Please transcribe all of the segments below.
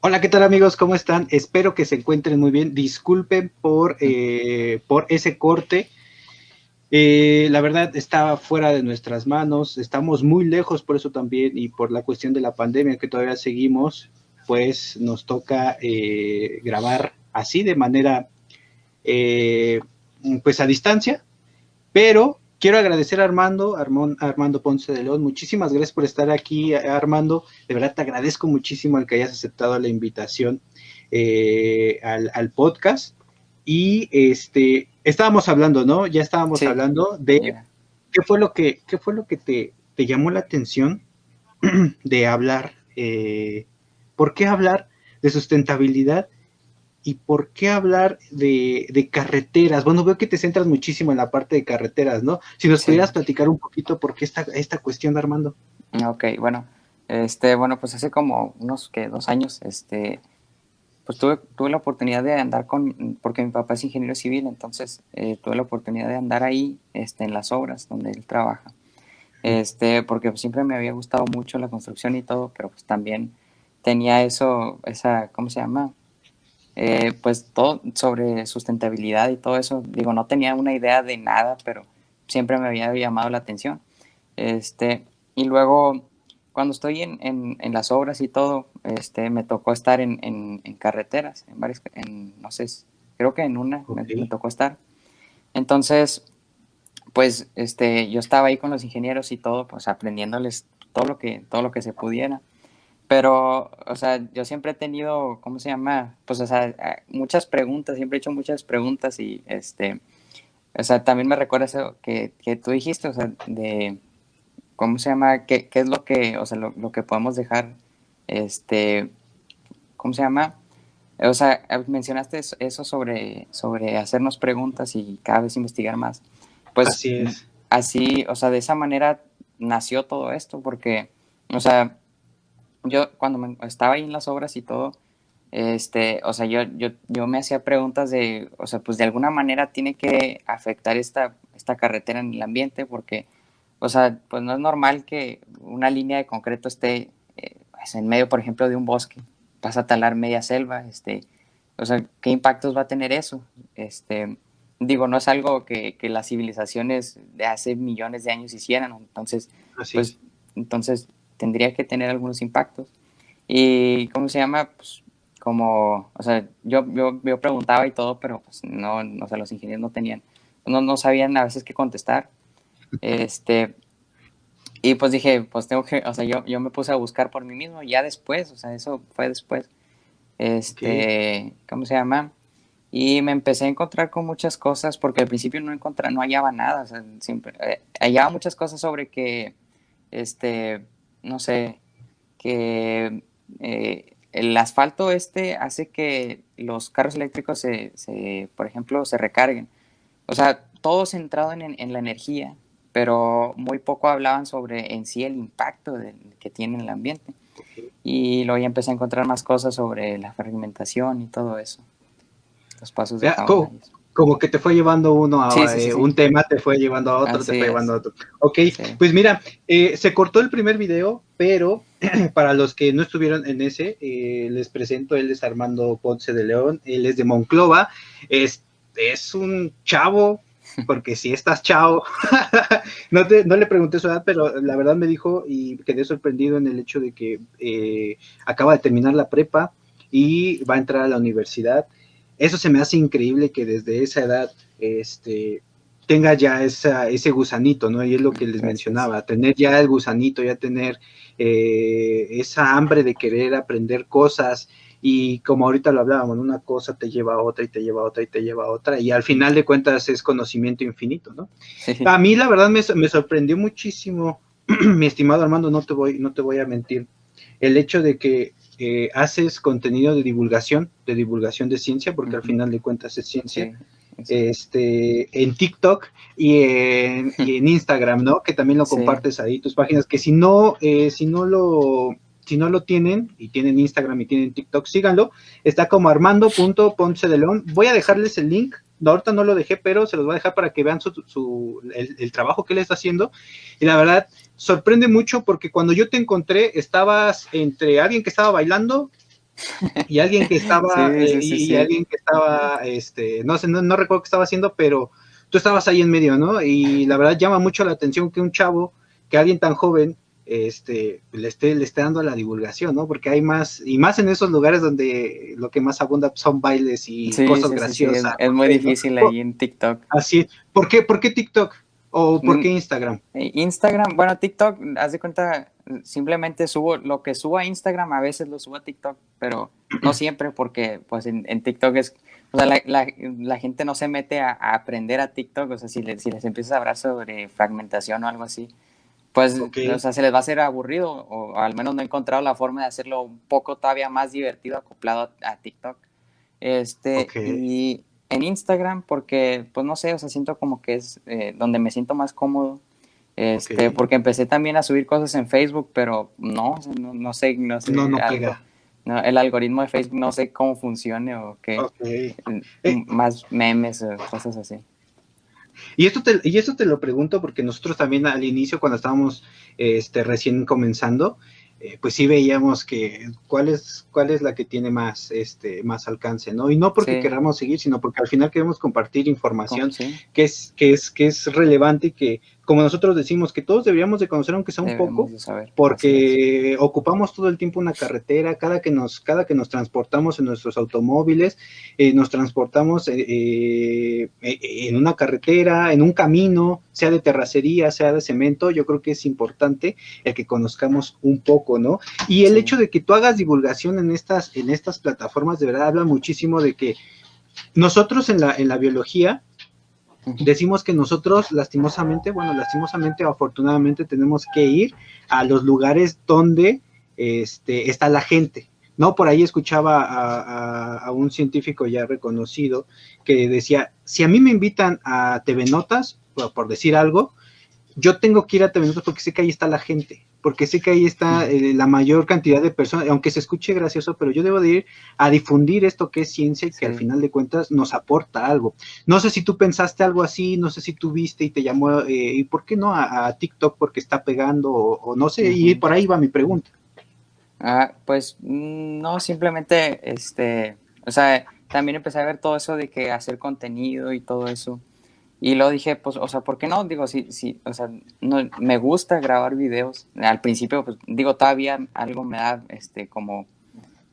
Hola, ¿qué tal amigos? ¿Cómo están? Espero que se encuentren muy bien. Disculpen por ese corte. La verdad estaba fuera de nuestras manos. Estamos muy lejos por eso también y por la cuestión de la pandemia que todavía seguimos, pues nos toca grabar así de manera eh, pues a distancia. Pero quiero agradecer a Armando Ponce de León. Muchísimas gracias por estar aquí, Armando. De verdad te agradezco muchísimo el que hayas aceptado la invitación al podcast. Y estábamos hablando, ¿no? Ya estábamos Sí, hablando de ya. qué fue lo que te llamó la atención de hablar. ¿Por qué hablar de sustentabilidad y por qué hablar de carreteras? Bueno, veo que te centras muchísimo en la parte de carreteras, ¿no? Si nos pudieras Sí, platicar un poquito por qué esta cuestión, Armando. ok, bueno, pues hace como unos, que 2 años, pues tuve la oportunidad de andar porque mi papá es ingeniero civil, entonces tuve la oportunidad de andar ahí, en las obras donde él trabaja, porque pues, siempre me había gustado mucho la construcción y todo, pero pues también tenía ¿cómo se llama? Pues todo sobre sustentabilidad y todo eso, digo, no tenía una idea de nada, pero siempre me había llamado la atención. Este, y luego, cuando estoy en las obras y todo, me tocó estar en carreteras, no sé, creo que en una Ok. me tocó estar. Entonces, pues, yo estaba ahí con los ingenieros y todo, pues aprendiéndoles todo lo que se pudiera. Pero, o sea, yo siempre he tenido, ¿cómo se llama? Pues, o sea, muchas preguntas, siempre he hecho muchas preguntas y, o sea, también me recuerda eso que tú dijiste, o sea, ¿cómo se llama? ¿Qué es lo que, o sea, lo que podemos dejar, este, ¿cómo se llama? O sea, mencionaste eso sobre hacernos preguntas y cada vez investigar más. Pues Así es. así, o sea, de esa manera nació todo esto, porque, o sea, yo cuando estaba ahí en las obras y todo, o sea, yo me hacía preguntas o sea, pues de alguna manera tiene que afectar esta carretera en el ambiente, porque, o sea, pues no es normal que una línea de concreto esté pues, en medio, por ejemplo, de un bosque, vas a talar media selva, o sea, ¿qué impactos va a tener eso? Digo, no es algo que las civilizaciones de hace millones de años hicieran, entonces, Así pues, es. entonces tendría que tener algunos impactos. Y, ¿cómo se llama? Pues, o sea, yo preguntaba y todo, pero pues no, o sea, los ingenieros no sabían a veces qué contestar. Este, y pues dije, pues o sea, yo me puse a buscar por mí mismo, ya después, o sea, eso fue después. Ok. ¿Cómo se llama? Y me empecé a encontrar con muchas cosas, porque al principio no hallaba nada, o sea, siempre, hallaba muchas cosas sobre que, no sé, que el asfalto hace que los carros eléctricos por ejemplo, se recarguen. O sea, todo centrado en la energía, pero muy poco hablaban sobre en sí el impacto que tiene en el ambiente. Ok. Y luego ya empecé a encontrar más cosas sobre la fragmentación y todo eso, los pasos de Ya, fauna y eso. como que te fue llevando uno Sí, a sí, sí, sí. un tema, te fue llevando a otro, te Así fue llevando es. a otro. Ok, Sí. pues mira, se cortó el primer video, pero para los que no estuvieron en ese, les presento, él es Armando Ponce de León, él es de Monclova, es un chavo, porque si estás chavo, no le pregunté su edad, pero la verdad me dijo y quedé sorprendido en el hecho de que acaba de terminar la prepa y va a entrar a la universidad. Eso se me hace increíble que desde esa edad tenga ya ese gusanito, ¿no? Y es lo que les Gracias. mencionaba, tener ya el gusanito, ya tener esa hambre de querer aprender cosas y como ahorita lo hablábamos, una cosa te lleva a otra y te lleva a otra y te lleva a otra y al final de cuentas es conocimiento infinito, ¿no? Sí, A mí la verdad me sorprendió muchísimo, mi estimado Armando, no te voy a mentir, el hecho de que haces contenido de divulgación de ciencia, porque al final de cuentas es ciencia, sí, eso. en TikTok y en Instagram, ¿no? Que también lo Sí, compartes ahí, tus páginas, que si no lo tienen y tienen Instagram y tienen TikTok, síganlo. Está como Armando.Ponce de León. Voy a sí, dejarles el link. No, ahorita no lo dejé, pero se los voy a dejar para que vean el trabajo que él está haciendo. Y la verdad, sorprende mucho porque cuando yo te encontré, estabas entre alguien que estaba bailando y alguien que estaba, Sí, sí, sí, y sí. alguien que estaba, no sé, no recuerdo qué estaba haciendo, pero tú estabas ahí en medio, ¿no? Y la verdad llama mucho la atención que un chavo, que alguien tan joven, le esté dando a la divulgación, ¿no? Porque hay más, y más en esos lugares donde lo que más abunda son bailes y Sí, cosas sí, sí, sí, graciosas, es no muy sé, ¿no? difícil ahí en TikTok. Así, por qué TikTok? ¿O por Mm, qué Instagram? Instagram, bueno, TikTok, haz de cuenta, simplemente subo lo que subo a Instagram, a veces lo subo a TikTok, pero no siempre, porque pues en TikTok es, o sea, la gente no se mete a aprender a TikTok, o sea, si les empiezas a hablar sobre fragmentación o algo así, pues, Ok, o sea, se les va a hacer aburrido, o al menos no he encontrado la forma de hacerlo un poco todavía más divertido acoplado a TikTok. ok, Y en Instagram, porque, pues no sé, o sea, siento como que es donde me siento más cómodo. ok. Porque empecé también a subir cosas en Facebook, pero no, o sea, no No, sé, no algo. pega. No, el algoritmo de Facebook no sé cómo funcione o qué. Ok. Eh, Más memes o cosas así. y esto te lo pregunto porque nosotros también al inicio, cuando estábamos recién comenzando, pues sí veíamos que cuál es la que tiene más, más alcance, ¿no? Y no porque Sí, queramos seguir, sino porque al final queremos compartir información sí, que es relevante y que, como nosotros decimos, que todos deberíamos de conocer, aunque sea un debemos poco, de saber, así es. porque ocupamos todo el tiempo una carretera, cada que nos transportamos en nuestros automóviles, nos transportamos en una carretera, en un camino, sea de terracería, sea de cemento, yo creo que es importante el que conozcamos un poco, ¿no? Y el Sí, hecho de que tú hagas divulgación en estas plataformas, de verdad habla muchísimo de que nosotros en la biología ujú, decimos que nosotros lastimosamente, bueno, lastimosamente o afortunadamente tenemos que ir a los lugares donde está la gente. No, por ahí escuchaba a un científico ya reconocido que decía, si a mí me invitan a TV Notas, por decir algo, yo tengo que ir a TV Notas porque sé que ahí está la gente, porque sé que ahí está ujú. la mayor cantidad de personas, aunque se escuche gracioso, pero yo debo de ir a difundir esto que es ciencia y que al Sí. final de cuentas nos aporta algo. No sé si tú pensaste algo así, no sé si tú viste y te llamó, y por qué no a TikTok porque está pegando, o no sé, y Ujú. por ahí va mi pregunta. Pues no, simplemente, o sea, también empecé a ver todo eso de que hacer contenido y todo eso. Y luego dije, pues, o sea, ¿por qué no? Digo, sí, sí, o sea, no, me gusta grabar videos. Al principio, pues, digo, todavía algo me da, como,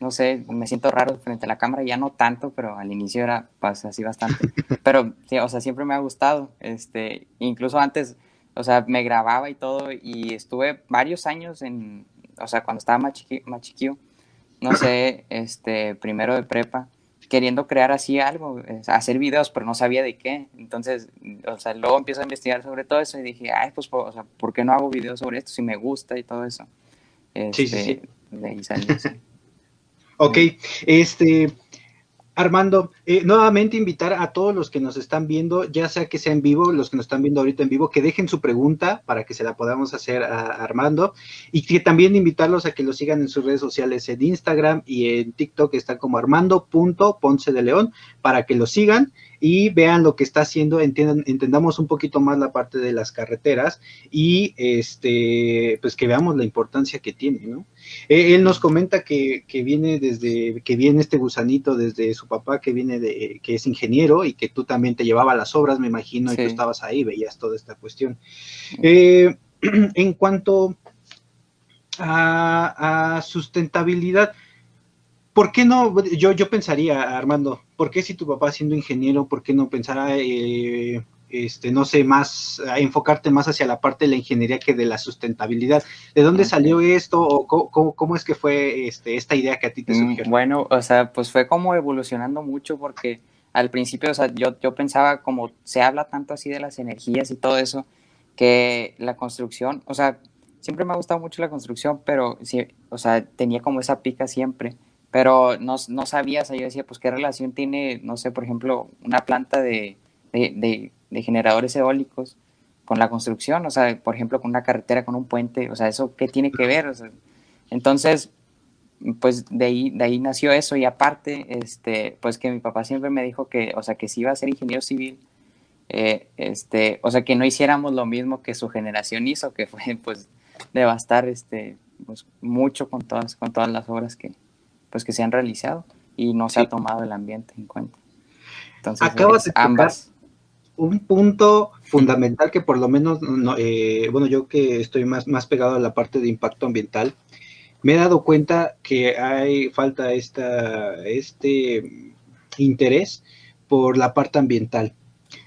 no sé, me siento raro frente a la cámara, ya no tanto, pero al inicio era, pues, así bastante. Pero, sí, o sea, siempre me ha gustado, incluso antes, o sea, me grababa y todo, y estuve varios años o sea, cuando estaba más chiquillo, no sé, primero de prepa, queriendo crear así algo, hacer videos, pero no sabía de qué. Entonces, o sea, luego empiezo a investigar sobre todo eso y dije, ay, pues, o sea, ¿por qué no hago videos sobre esto si me gusta y todo eso? Sí, sí, sí. De ahí salió, sí. Ok, Eh, este, Armando, nuevamente invitar a todos los que nos están viendo, ya sea que sea en vivo, los que nos están viendo ahorita en vivo, que dejen su pregunta para que se la podamos hacer a Armando y que también invitarlos a que lo sigan en sus redes sociales, en Instagram y en TikTok, están como Armando.Ponce de León, para que lo sigan y vean lo que está haciendo, entendamos un poquito más la parte de las carreteras y pues que veamos la importancia que tiene, ¿no? Él nos comenta que viene desde, que viene este gusanito desde su papá, que viene de, que es ingeniero y que tú también te llevaba las obras, me imagino, y tú sí. estabas ahí, veías toda esta cuestión. Eh, en cuanto a sustentabilidad, ¿por qué no? Yo pensaría, Armando, ¿por qué si tu papá siendo ingeniero, por qué no pensara, no sé, más, a enfocarte más hacia la parte de la ingeniería que de la sustentabilidad? ¿De dónde Ok. salió esto o cómo es que fue esta idea que a ti te surgió? Bueno, o sea, pues fue como evolucionando mucho porque al principio, o sea, yo pensaba como se habla tanto así de las energías y todo eso, que la construcción, o sea, siempre me ha gustado mucho la construcción, pero sí, o sea, tenía como esa pica siempre, pero no sabía, o sea, yo decía, pues qué relación tiene, no sé, por ejemplo, una planta de generadores eólicos con la construcción, o sea, por ejemplo, con una carretera, con un puente, o sea, eso qué tiene que ver, o sea, entonces pues de ahí nació eso y aparte, pues que mi papá siempre me dijo que, o sea, que si iba a ser ingeniero civil, o sea, que no hiciéramos lo mismo que su generación hizo, que fue pues devastar, pues mucho con todas las obras pues que se han realizado y no se Sí. ha tomado el ambiente en cuenta. Entonces Acabas es de tocar ambas. un punto fundamental que por lo menos, bueno, yo que estoy más pegado a la parte de impacto ambiental, me he dado cuenta que hay falta este interés por la parte ambiental.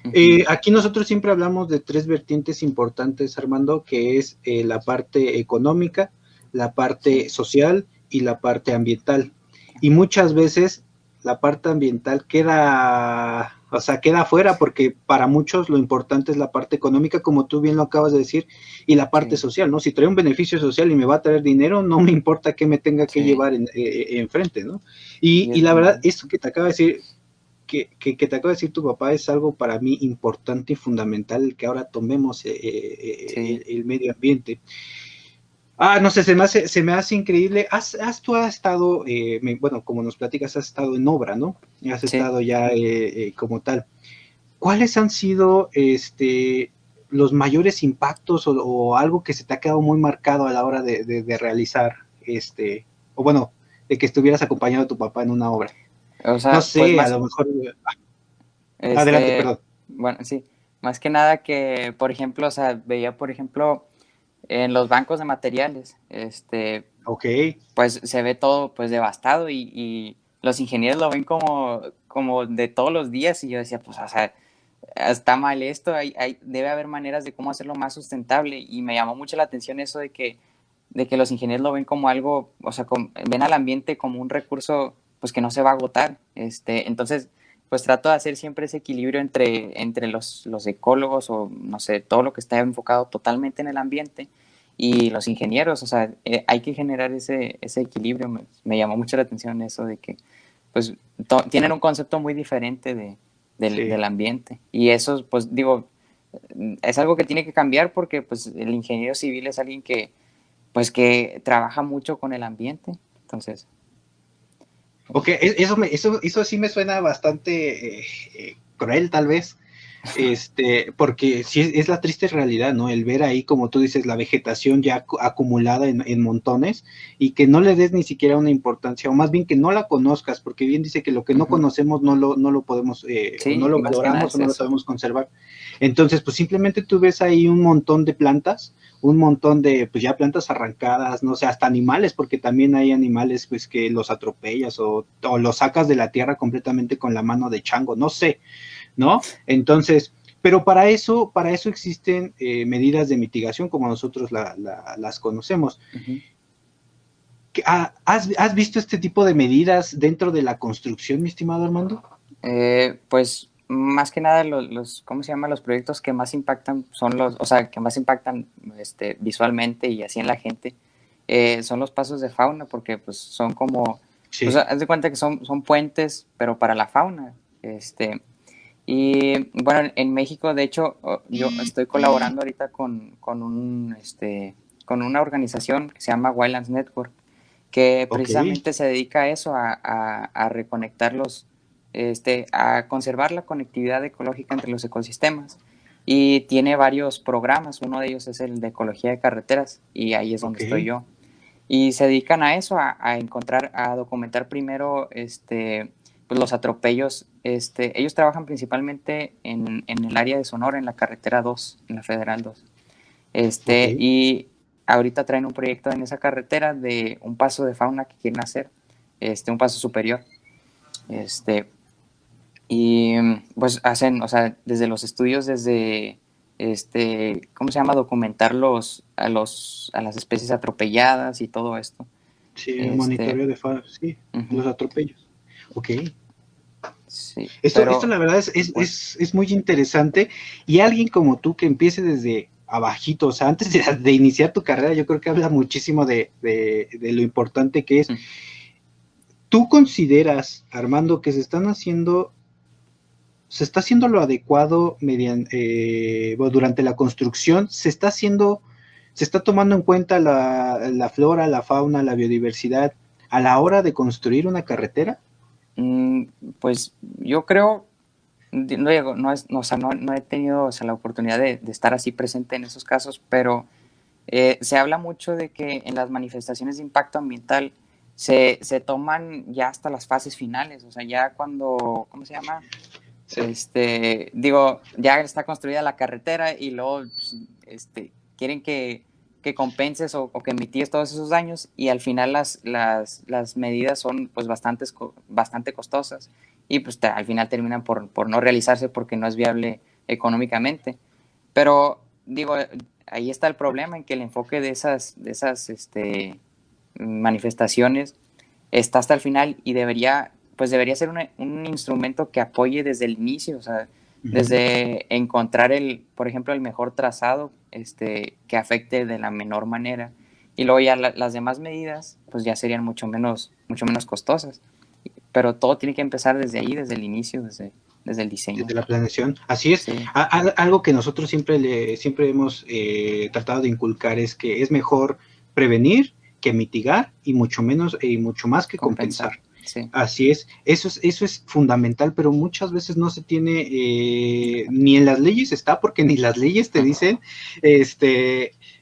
Uh-huh. Aquí nosotros siempre hablamos de tres vertientes importantes, Armando, que es la parte económica, la Sí, parte social y la parte ambiental. Y muchas veces la parte ambiental queda afuera porque para muchos lo importante es la parte económica, como tú bien lo acabas de decir, y la parte sí, social, ¿no? Si trae un beneficio social y me va a traer dinero, no me importa qué me tenga que sí. llevar enfrente, ¿no? Y Y la verdad, esto que te acaba de decir, que te acaba de decir tu papá es algo para mí importante y fundamental, que ahora tomemos sí. el medio ambiente. No sé, se me hace increíble. Tú has estado, bueno, como nos platicas, has estado en obra, ¿no? Has Sí. estado ya como tal. ¿Cuáles han sido los mayores impactos o algo que se te ha quedado muy marcado a la hora de realizar, o bueno, de que estuvieras acompañado a tu papá en una obra? O No sea, pues sé, a más, lo mejor. Adelante, perdón. bueno, sí, más que nada que, por ejemplo, o sea, veía, por ejemplo, en los bancos de materiales, Ok, pues se ve todo pues devastado y los ingenieros lo ven como de todos los días y yo decía, pues, o sea, está mal esto, debe haber maneras de cómo hacerlo más sustentable y me llamó mucho la atención eso de que los ingenieros lo ven como algo, o sea, ven al ambiente como un recurso pues que no se va a agotar, entonces pues trato de hacer siempre ese equilibrio entre los ecólogos o no sé, todo lo que está enfocado totalmente en el ambiente y los ingenieros, o sea, hay que generar ese equilibrio, me llamó mucho la atención eso de que pues tienen un concepto muy diferente del sí. ambiente. Y eso, pues digo, es algo que tiene que cambiar porque pues el ingeniero civil es alguien pues que trabaja mucho con el ambiente. Entonces, Ok, eso sí me suena bastante cruel, tal vez, porque sí es la triste realidad, ¿no? El ver ahí, como tú dices, la vegetación ya acumulada en montones y que no le des ni siquiera una importancia, o más bien que no la conozcas, porque bien dice que lo que no uh-huh. conocemos no lo podemos, o no Sí, lo más que nada valoramos o es no lo eso. sabemos conservar. Entonces, pues simplemente tú ves ahí un montón de plantas, un montón de, pues ya plantas arrancadas, no sé, hasta animales, porque también hay animales, pues que los atropellas o los sacas de la tierra completamente con la mano de chango, no sé, ¿no? Entonces, pero para eso existen medidas de mitigación como nosotros las conocemos. Uh-huh. ¿Has visto este tipo de medidas dentro de la construcción, mi estimado Armando? Pues más que nada ¿cómo se llama? Los proyectos que más impactan son o sea, que más impactan visualmente y así en la gente, son los pasos de fauna, porque pues son como, pues Sí, haz de cuenta que son puentes, pero para la fauna, y bueno, en México, de hecho, yo estoy colaborando ahorita con una organización que se llama Wildlands Network, que ok, precisamente se dedica a eso, a reconectarlos, a conservar la conectividad ecológica entre los ecosistemas. Y tiene varios programas, uno de ellos es el de ecología de carreteras, y ahí es donde ok, estoy yo. Y se dedican a eso, a documentar primero pues los atropellos. Ellos trabajan principalmente en el área de Sonora, en la carretera 2, en la Federal 2. ok. Y ahorita traen un proyecto en esa carretera de un paso de fauna que quieren hacer, un paso superior. Este, y pues hacen, o sea, desde los estudios, ¿cómo se llama? Documentar a las especies atropelladas y todo esto. Sí, Este, monitoreo de sí, uh-huh, los atropellos. Ok. sí, Esto pero la verdad es, es, bueno, es, es muy interesante y alguien como tú que empiece desde abajito, o sea, antes de iniciar tu carrera, yo creo que habla muchísimo de lo importante que es. uh-huh. ¿Tú consideras, Armando, que se está haciendo lo adecuado bueno, durante la construcción? ¿Se está tomando en cuenta la flora, la fauna, la biodiversidad a la hora de construir una carretera? Mm, pues yo creo, no, no, no, o sea, no he tenido, o sea, la oportunidad de estar así presente en esos casos, pero se habla mucho de que en las manifestaciones de impacto ambiental se toman ya hasta las fases finales, o sea, ya cuando, ¿cómo se llama? Sí. Digo, ya está construida la carretera y luego pues, quieren que compenses o que mitigues todos esos daños y al final las medidas son pues bastante costosas y pues al final terminan por no realizarse porque no es viable económicamente. Pero digo, ahí está el problema en que el enfoque de esas manifestaciones está hasta el final y debería ser un instrumento que apoye desde el inicio, o sea, desde encontrar por ejemplo, el mejor trazado, que afecte de la menor manera. Y luego ya las demás medidas, pues ya serían mucho menos costosas. Pero todo tiene que empezar desde ahí, desde el inicio, desde el diseño. Desde la planeación, así es. Sí. Algo que nosotros siempre hemos tratado de inculcar es que es mejor prevenir que mitigar y mucho menos y mucho más que compensar. Sí. Así es, eso es fundamental, pero muchas veces no se tiene, ni en las leyes está, porque ni las leyes te dicen,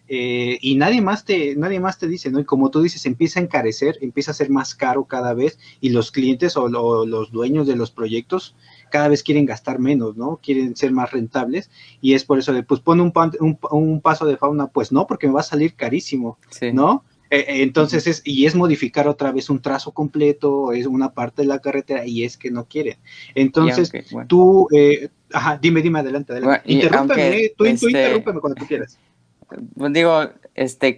y nadie más te dice, ¿no? Y como tú dices, empieza a encarecer, empieza a ser más caro cada vez, y los clientes o los dueños de los proyectos cada vez quieren gastar menos, ¿no? Quieren ser más rentables, y es por eso de, pues pon un paso de fauna, pues no, porque me va a salir carísimo, Sí. ¿no? Entonces es modificar otra vez un trazo completo, es una parte de la carretera y es que no quieren. Entonces, tú, dime, adelante. Bueno, interrúmpeme, tú interrúmpeme cuando tú quieras. Pues digo,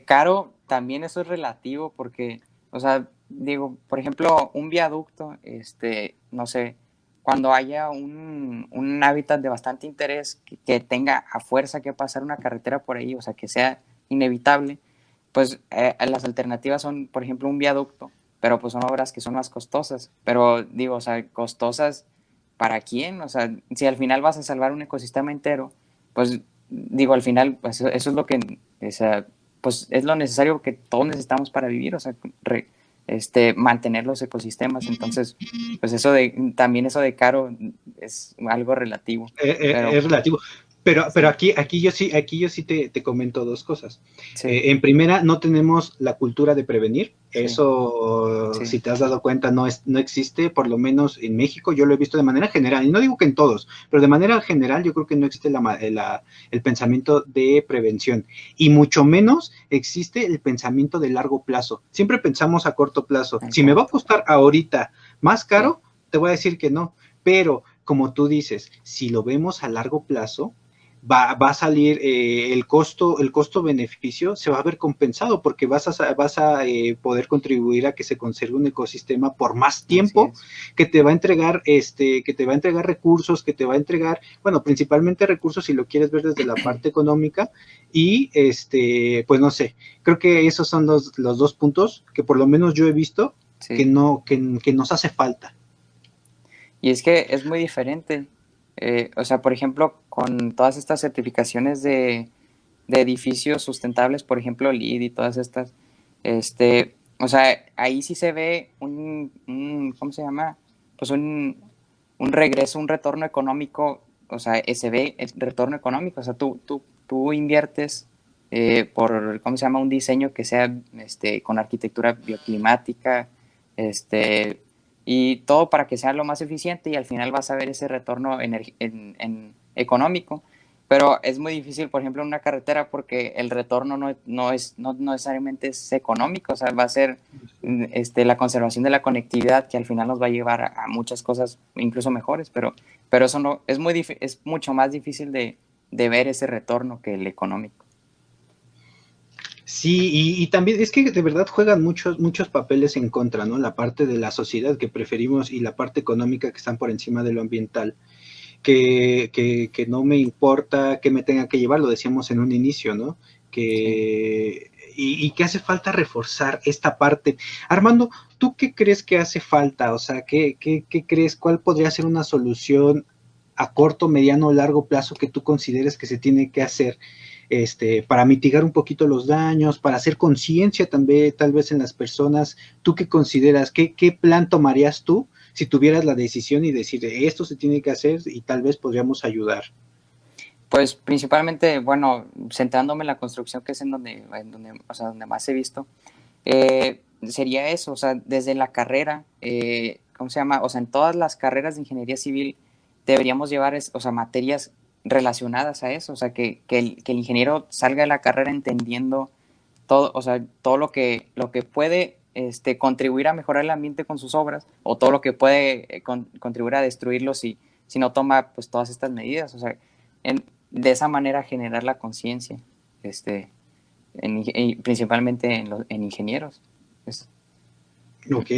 caro, también eso es relativo porque, o sea, digo, por ejemplo, un viaducto, no sé, cuando haya un hábitat de bastante interés que tenga a fuerza que pasar una carretera por ahí, o sea, que sea inevitable, pues las alternativas son, por ejemplo, un viaducto, pero pues son obras que son más costosas, pero digo, o sea, costosas ¿para quién? O sea, si al final vas a salvar un ecosistema entero, pues digo, al final, pues eso es lo que, o sea, pues es lo necesario que todos necesitamos para vivir, o sea, mantener los ecosistemas. Entonces, pues también eso de caro es algo relativo. Es relativo. Pero aquí yo sí te comento dos cosas. Sí. En primera, no tenemos la cultura de prevenir. Sí. Eso, Sí. si te has dado cuenta, no existe, por lo menos en México. Yo lo he visto de manera general, y no digo que en todos, pero de manera general yo creo que no existe el pensamiento de prevención. Y mucho menos existe el pensamiento de largo plazo. Siempre pensamos a corto plazo. Si me va a costar ahorita más caro, te voy a decir que no. Pero, como tú dices, si lo vemos a largo plazo, va a salir el costo-beneficio se va a ver compensado porque vas a poder contribuir a que se conserve un ecosistema por más tiempo, que te va a entregar recursos, que te va a entregar, bueno, principalmente recursos si lo quieres ver desde la parte económica y pues no sé, creo que esos son los dos puntos que por lo menos yo he visto que nos hace falta. Y es que es muy diferente. O sea, por ejemplo, con todas estas certificaciones de edificios sustentables, por ejemplo, LEED y todas estas, o sea, ahí sí se ve ¿cómo se llama? Pues un regreso, un retorno económico, o sea, se ve el retorno económico, o sea, tú inviertes ¿cómo se llama? Un diseño que sea con arquitectura bioclimática, y todo para que sea lo más eficiente y al final vas a ver ese retorno económico. Pero es muy difícil, por ejemplo, en una carretera porque el retorno no necesariamente es económico, o sea, va a ser la conservación de la conectividad que al final nos va a llevar a muchas cosas incluso mejores, pero eso no es mucho más difícil de ver ese retorno que el económico. Sí, y también es que de verdad juegan muchos papeles en contra, ¿no? La parte de la sociedad que preferimos y la parte económica que están por encima de lo ambiental, que no me importa que me tenga que llevar, lo decíamos en un inicio, ¿no? Y que hace falta reforzar esta parte. Armando, ¿tú qué crees que hace falta? O sea, ¿qué crees? ¿Cuál podría ser una solución a corto, mediano o largo plazo que tú consideres que se tiene que hacer para mitigar un poquito los daños, para hacer conciencia también, tal vez en las personas? ¿Tú qué consideras? ¿Qué plan tomarías tú si tuvieras la decisión y decir esto se tiene que hacer y tal vez podríamos ayudar? Pues principalmente, bueno, centrándome en la construcción, que es en donde más he visto, sería eso, o sea, desde la carrera, ¿cómo se llama? O sea, en todas las carreras de ingeniería civil deberíamos llevar, o sea, materias relacionadas a eso, o sea, que el ingeniero salga de la carrera entendiendo todo, o sea, todo lo que puede contribuir a mejorar el ambiente con sus obras, o todo lo que puede contribuir a destruirlo si no toma pues todas estas medidas, o sea, de esa manera generar la conciencia, principalmente en ingenieros. Es, Ok,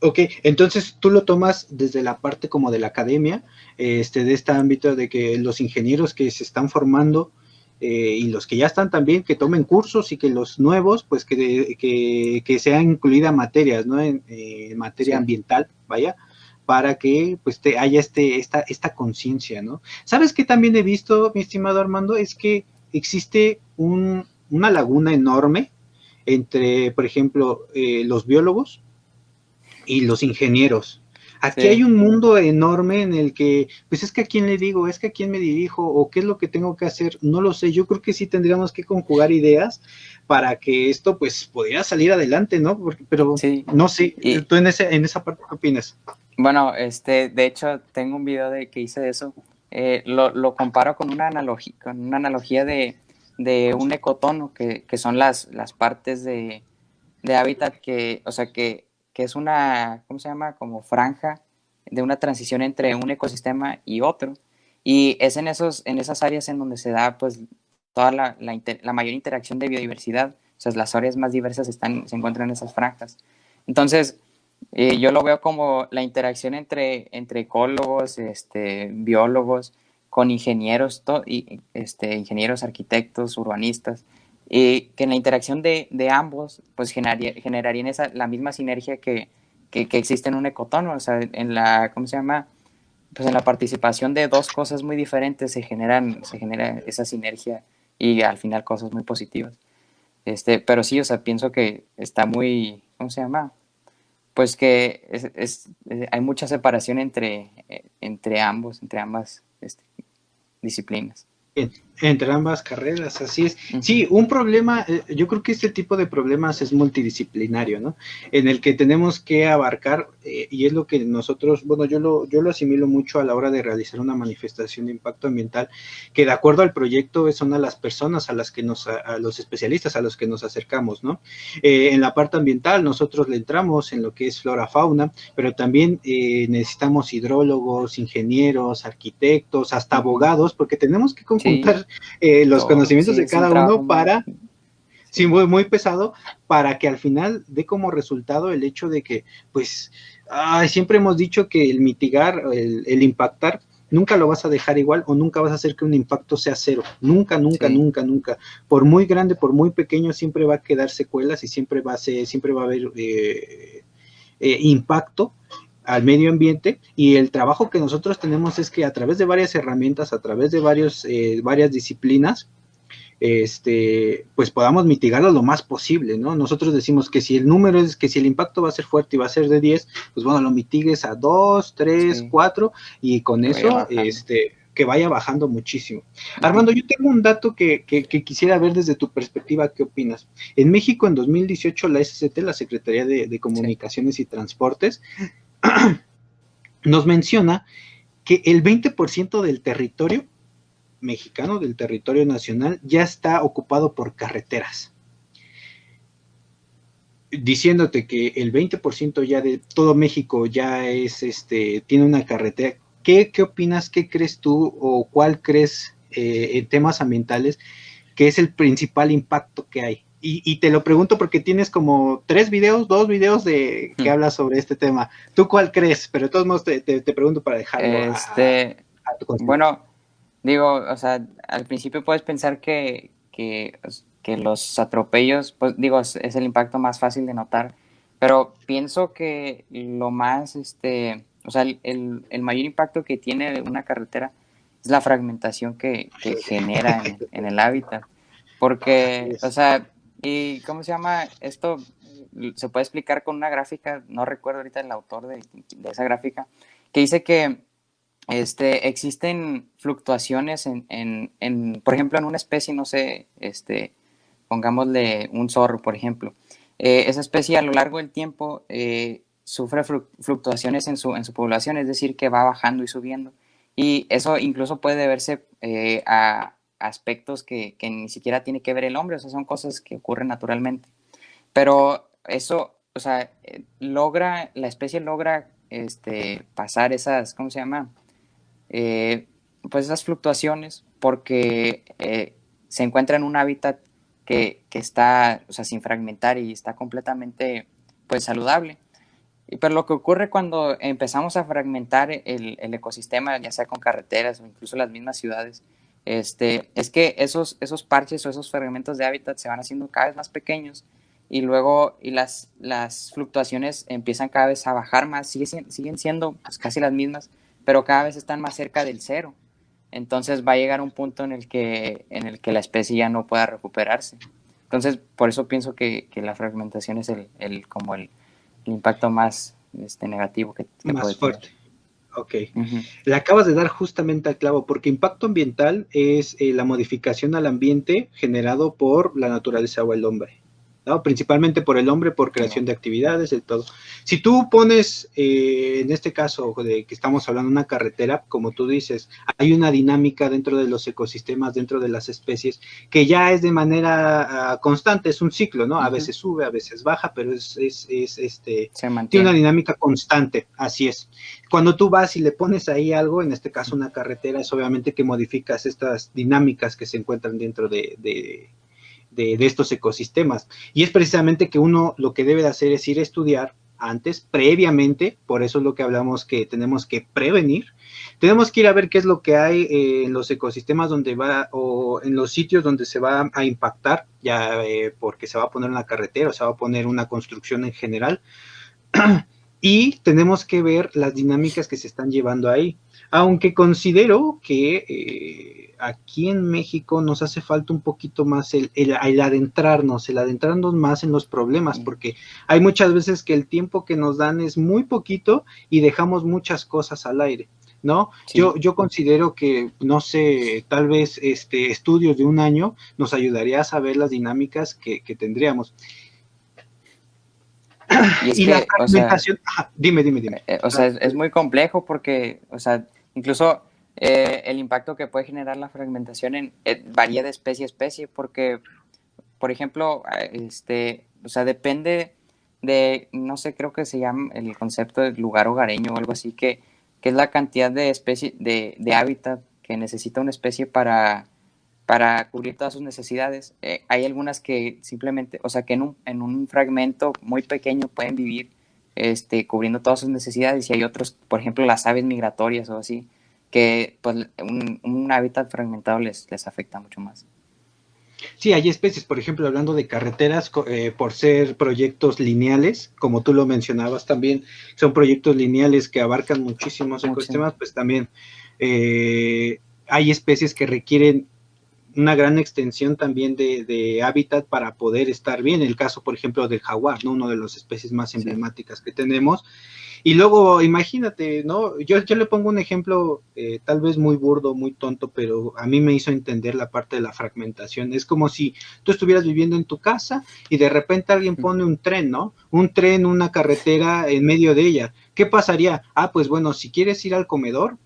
ok, entonces tú lo tomas desde la parte como de la academia, de este ámbito de que los ingenieros que se están formando y los que ya están también, que tomen cursos y que los nuevos, pues que sean incluidas materias, ¿no? En materia sí, ambiental, vaya, para que pues haya esta conciencia, ¿no? ¿Sabes qué también he visto, mi estimado Armando? Es que existe una laguna enorme entre, por ejemplo, los biólogos y los ingenieros. Aquí hay sí. un mundo enorme en el que, pues es que a quién le digo, es que a quién me dirijo o qué es lo que tengo que hacer, no lo sé. Yo creo que sí tendríamos que conjugar ideas para que esto pues pudiera salir adelante, ¿no? Pero Sí, no sé, y tú en esa parte, ¿qué opinas? bueno, de hecho, tengo un video que hice de eso. Lo comparo con una analogía de un ecotono, que son las partes de hábitat o sea, que es una, ¿cómo se llama? Como franja de una transición entre un ecosistema y otro. Y es en esas áreas en donde se da, pues, toda la mayor interacción de biodiversidad. O sea, las áreas más diversas se encuentran en esas franjas. Entonces, yo lo veo como la interacción entre ecólogos, biólogos, con ingenieros, ingenieros, arquitectos, urbanistas, y que en la interacción de ambos, pues generarían la misma sinergia que existe en un ecotono, o sea, ¿cómo se llama? Pues en la participación de dos cosas muy diferentes se genera esa sinergia y al final cosas muy positivas. Pero sí, o sea, pienso que está muy, ¿cómo se llama? Pues que hay mucha separación entre ambas disciplinas. Entre ambas carreras, así es. Ujú. Sí, un problema, yo creo que este tipo de problemas es multidisciplinario, ¿no? En el que tenemos que abarcar, y es lo que nosotros, bueno, yo lo asimilo mucho a la hora de realizar una manifestación de impacto ambiental, que de acuerdo al proyecto son a las personas a las que a los especialistas a los que nos acercamos, ¿no? En la parte ambiental nosotros le entramos en lo que es flora, fauna, pero también necesitamos hidrólogos, ingenieros, arquitectos, hasta Ujú. abogados, porque tenemos que Sí, conjuntar los todo. conocimientos Sí, de es un cada trabajo uno muy. para, sí, Sí, muy pesado, para que al final dé como resultado el hecho de que, pues, siempre hemos dicho que el mitigar, el impactar, nunca lo vas a dejar igual o nunca vas a hacer que un impacto sea cero. Nunca, nunca, sí, nunca, nunca. Por muy grande, por muy pequeño, siempre va a quedar secuelas y siempre va a haber impacto al medio ambiente, y el trabajo que nosotros tenemos es que a través de varias herramientas, a través de varias disciplinas, pues podamos mitigarlo lo más posible, ¿no? Nosotros decimos que si el número es, que si el impacto va a ser fuerte y va a ser de 10, pues bueno, lo mitigues a 2, 3, sí, 4 y con que vaya eso, bajando. que vaya bajando muchísimo. Ujú. Armando, yo tengo un dato que quisiera ver desde tu perspectiva, ¿qué opinas? En México, en 2018, la SCT, la Secretaría de Sí, Comunicaciones y Transportes, nos menciona que el 20% del territorio mexicano, del territorio nacional, ya está ocupado por carreteras, diciéndote que el 20% ya de todo México ya tiene una carretera. ¿Qué opinas, qué crees tú o cuál crees en temas ambientales que es el principal impacto que hay? Y te lo pregunto porque tienes como 2 videos que ujú. habla sobre este tema. ¿Tú cuál crees? Pero de todos modos te pregunto para dejarlo a tu consideración. Bueno, digo, o sea, al principio puedes pensar que los atropellos, pues digo, es el impacto más fácil de notar, pero pienso que lo más, o sea, el mayor impacto que tiene una carretera es la fragmentación que genera en el hábitat, Así porque, o es. sea, ¿y cómo se llama esto? Se puede explicar con una gráfica, no recuerdo ahorita el autor de esa gráfica, que dice que existen fluctuaciones por ejemplo, en una especie, no sé, pongámosle un zorro, por ejemplo. esa especie a lo largo del tiempo sufre fluctuaciones en su población, es decir, que va bajando y subiendo. Y eso incluso puede deberse a aspectos que ni siquiera tiene que ver el hombre, o sea, son cosas que ocurren naturalmente. Pero eso, o sea, la especie logra pasar esas, ¿cómo se llama? Eh, pues esas fluctuaciones porque se encuentra en un hábitat que está, o sea, sin fragmentar y está completamente, pues, saludable. Pero lo que ocurre cuando empezamos a fragmentar el ecosistema, ya sea con carreteras o incluso las mismas ciudades, es que esos parches o esos fragmentos de hábitat se van haciendo cada vez más pequeños y luego las fluctuaciones empiezan cada vez a bajar más, siguen siendo pues, casi las mismas, pero cada vez están más cerca del cero. Entonces va a llegar un punto en el que la especie ya no pueda recuperarse. Entonces, por eso pienso que la fragmentación es como el impacto más negativo que Más puede tener. fuerte. Ok. Le acabas de dar justamente al clavo, porque impacto ambiental es la modificación al ambiente generado por la naturaleza o el hombre, ¿no? Principalmente por el hombre, por creación de actividades, de todo. Si tú pones, en este caso de que estamos hablando de una carretera, como tú dices, hay una dinámica dentro de los ecosistemas, dentro de las especies, que ya es de manera constante, es un ciclo, ¿no? A veces sube, a veces baja, pero tiene una dinámica constante, así es. Cuando tú vas y le pones ahí algo, en este caso una carretera, es obviamente que modificas estas dinámicas que se encuentran dentro de estos ecosistemas. Y es precisamente que uno lo que debe de hacer es ir a estudiar antes, previamente, por eso es lo que hablamos que tenemos que prevenir. Tenemos que ir a ver qué es lo que hay en los ecosistemas donde va, o en los sitios donde se va a impactar, ya porque se va a poner una carretera o se va a poner una construcción en general. Y tenemos que ver las dinámicas que se están llevando ahí. Aunque considero que aquí en México nos hace falta un poquito más el adentrarnos más en los problemas, porque hay muchas veces que el tiempo que nos dan es muy poquito y dejamos muchas cosas al aire, ¿no? Sí. Yo considero que, no sé, tal vez estudios de un año nos ayudaría a saber las dinámicas que tendríamos. Y la fragmentación, o sea, dime. O sea, es muy complejo porque, o sea, incluso el impacto que puede generar la fragmentación varía de especie a especie porque, por ejemplo, o sea, depende de, no sé, creo que se llama el concepto de lugar hogareño o algo así, que es la cantidad de especie, de hábitat que necesita una especie para cubrir todas sus necesidades. Hay algunas que simplemente, o sea, que en un fragmento muy pequeño pueden vivir cubriendo todas sus necesidades y hay otros, por ejemplo, las aves migratorias o así, que pues un hábitat fragmentado les afecta mucho más. Sí, hay especies, por ejemplo, hablando de carreteras, por ser proyectos lineales, como tú lo mencionabas también, son proyectos lineales que abarcan muchísimos ecosistemas, pues también hay especies que requieren una gran extensión también de hábitat para poder estar bien. El caso, por ejemplo, del jaguar, ¿no? Una de las especies más emblemáticas que tenemos. Y luego, imagínate, ¿no? Yo le pongo un ejemplo tal vez muy burdo, muy tonto, pero a mí me hizo entender la parte de la fragmentación. Es como si tú estuvieras viviendo en tu casa y de repente alguien pone un tren, ¿no? Un tren, una carretera en medio de ella. ¿Qué pasaría? Ah, pues bueno, si quieres ir al comedor,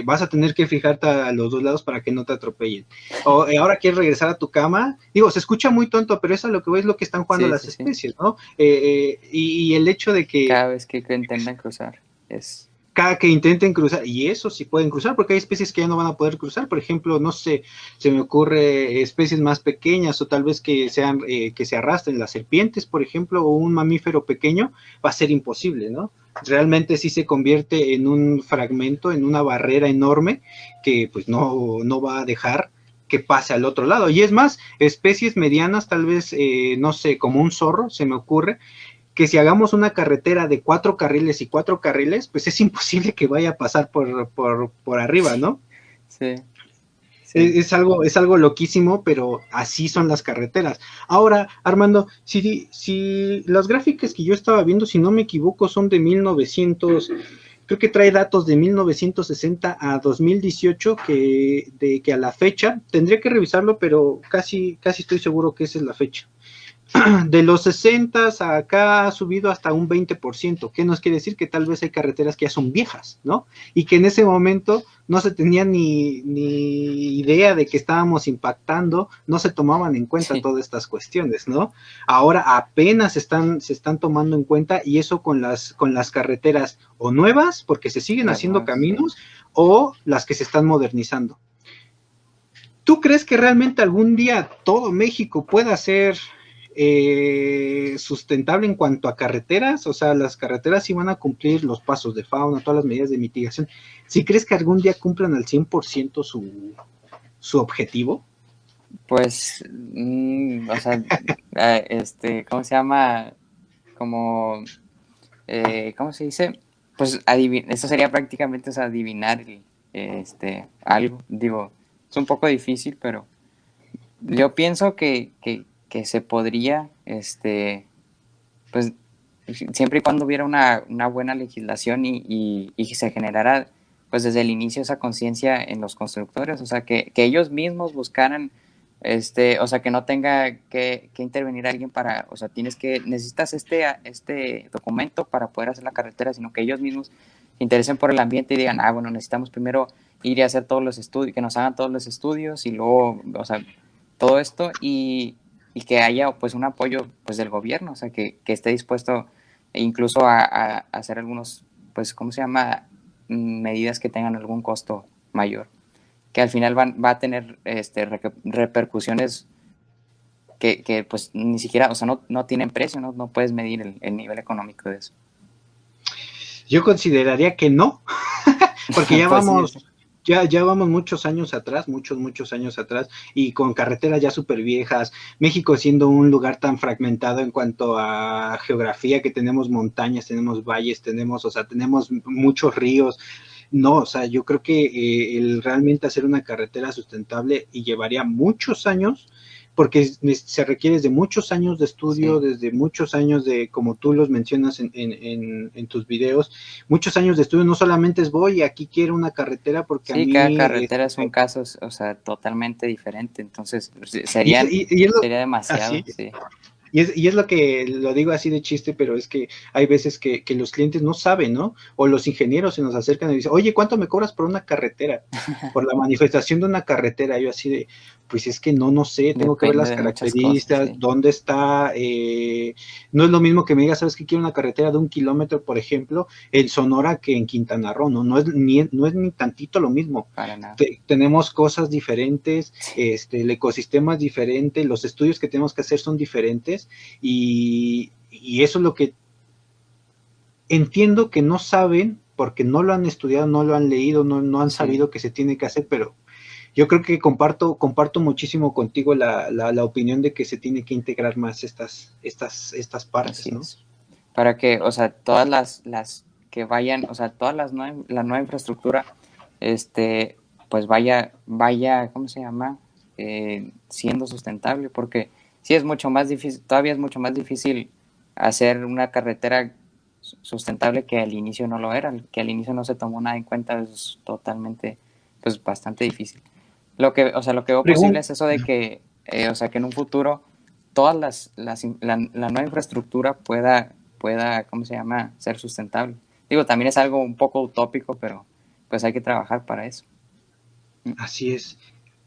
vas a tener que fijarte a los dos lados para que no te atropellen. O ahora quieres regresar a tu cama, digo, se escucha muy tonto, pero eso es lo que es lo que están jugando las especies, ¿no? Y el hecho de que cada vez que intentan cruzar cada que intenten cruzar, y eso sí pueden cruzar, porque hay especies que ya no van a poder cruzar, por ejemplo, no sé, se me ocurre especies más pequeñas o tal vez que sean, que se arrastren, las serpientes, por ejemplo, o un mamífero pequeño, va a ser imposible, ¿no? Realmente sí se convierte en un fragmento, en una barrera enorme que pues no va a dejar que pase al otro lado. Y es más, especies medianas, tal vez, no sé, como un zorro, se me ocurre, que si hagamos una carretera de 4 carriles y 4 carriles, pues es imposible que vaya a pasar por arriba, ¿no? Sí. Es algo loquísimo, pero así son las carreteras. Ahora, Armando, si las gráficas que yo estaba viendo, si no me equivoco, son de 1900, creo que trae datos de 1960 a 2018, que a la fecha, tendría que revisarlo, pero casi estoy seguro que esa es la fecha. de los 60 a acá ha subido hasta un 20%. ¿Qué nos quiere decir? Que tal vez hay carreteras que ya son viejas, ¿no? Y que en ese momento no se tenía ni idea de que estábamos impactando, no se tomaban en cuenta Sí. todas estas cuestiones, ¿no? Ahora apenas se están tomando en cuenta, y eso con las carreteras o nuevas, porque se siguen Las haciendo nuevas, sí. caminos, o las que se están modernizando. ¿Tú crees que realmente algún día todo México pueda ser sustentable en cuanto a carreteras? O sea, las carreteras sí van a cumplir los pasos de fauna, todas las medidas de mitigación. ¿Sí crees que algún día cumplan al 100% su objetivo? Pues, o sea, ¿cómo se llama? Como, ¿cómo se dice? Pues eso sería prácticamente, o sea, adivinar algo. Digo, es un poco difícil, pero yo pienso que se podría, pues, siempre y cuando hubiera una buena legislación y se generara, pues, desde el inicio esa conciencia en los constructores, o sea, que ellos mismos buscaran, o sea, que no tenga que intervenir alguien para, o sea, necesitas este documento para poder hacer la carretera, sino que ellos mismos se interesen por el ambiente y digan, bueno, necesitamos primero ir y hacer todos los estudios, que nos hagan todos los estudios y luego, o sea, todo esto y que haya pues un apoyo pues del gobierno, o sea, que esté dispuesto incluso a hacer algunos, pues, ¿cómo se llama? Medidas que tengan algún costo mayor, que al final va a tener repercusiones que pues ni siquiera, o sea, no tienen precio, no puedes medir el nivel económico de eso. Yo consideraría que no, porque Pues sí, ya vamos muchos años atrás, muchos años atrás, y con carreteras ya súper viejas, México siendo un lugar tan fragmentado en cuanto a geografía, que tenemos montañas, tenemos valles, o sea, tenemos muchos ríos. No, o sea, yo creo que el realmente hacer una carretera sustentable y llevaría muchos años, porque se requiere de muchos años de estudio, sí. desde muchos años de, como tú los mencionas en tus videos, muchos años de estudio. No solamente es voy, aquí quiero una carretera porque a Sí, cada mí, carretera es un caso, o sea, totalmente diferente, entonces y es, y es lo, sería demasiado, así, sí. y es lo que lo digo así de chiste, pero es que hay veces que los clientes no saben, ¿no? O los ingenieros se nos acercan y dicen, oye, ¿cuánto me cobras por una carretera? Por la manifestación de una carretera. Yo así de, pues es que no sé, tengo que ver Depende las de muchas cosas, características, sí. dónde está. No es lo mismo que me digas, ¿sabes que quiero una carretera de 1 kilómetro, por ejemplo, en Sonora que en Quintana Roo? No es ni tantito lo mismo. Para nada. Tenemos cosas diferentes, Sí, el ecosistema es diferente, los estudios que tenemos que hacer son diferentes, y eso es lo que entiendo que no saben porque no lo han estudiado, no lo han leído, no han sí, sabido que se tiene que hacer, pero yo creo que comparto muchísimo contigo la opinión de que se tiene que integrar más estas así partes, ¿no? es. Para que, o sea, todas las que vayan, o sea, la nueva infraestructura, pues vaya, ¿cómo se llama? Siendo sustentable, porque sí es mucho más difícil, todavía es mucho más difícil hacer una carretera sustentable que al inicio no lo era, que al inicio no se tomó nada en cuenta, es totalmente, pues bastante difícil. O sea, lo que veo posible Pregun es eso de que, o sea, que en un futuro todas la nueva infraestructura pueda, ¿cómo se llama?, ser sustentable. Digo, también es algo un poco utópico, pero pues hay que trabajar para eso. Así es.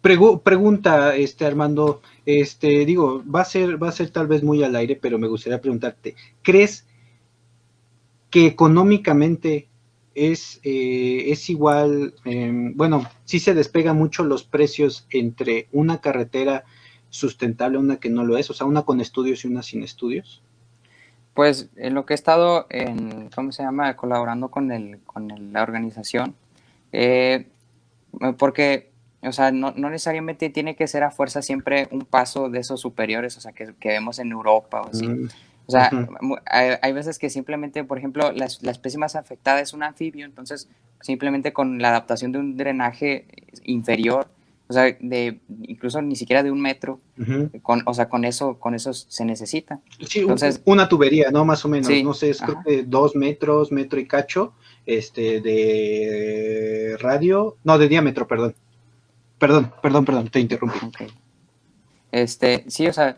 Pregunta, Armando, digo, va a ser tal vez muy al aire, pero me gustaría preguntarte, ¿crees que económicamente es igual? Bueno, sí se despega mucho los precios entre una carretera sustentable, una que no lo es, o sea, una con estudios y una sin estudios. Pues en lo que he estado ¿cómo se llama?, colaborando la organización, eh, porque, o sea, no necesariamente tiene que ser a fuerza siempre un paso de esos superiores, o sea, que vemos en Europa o así. Mm, O sea, ujú. hay veces que simplemente, por ejemplo, la especie más afectada es un anfibio, entonces simplemente con la adaptación de un drenaje inferior, o sea, incluso ni siquiera de 1 metro, Ujú. o sea, con eso se necesita. Sí, Entonces, una tubería, ¿no? Más o menos, no sí, sé, es creo ajá, que 2 metros, metro y cacho, de radio, no, de diámetro, perdón, te interrumpí. ok. Sí, o sea,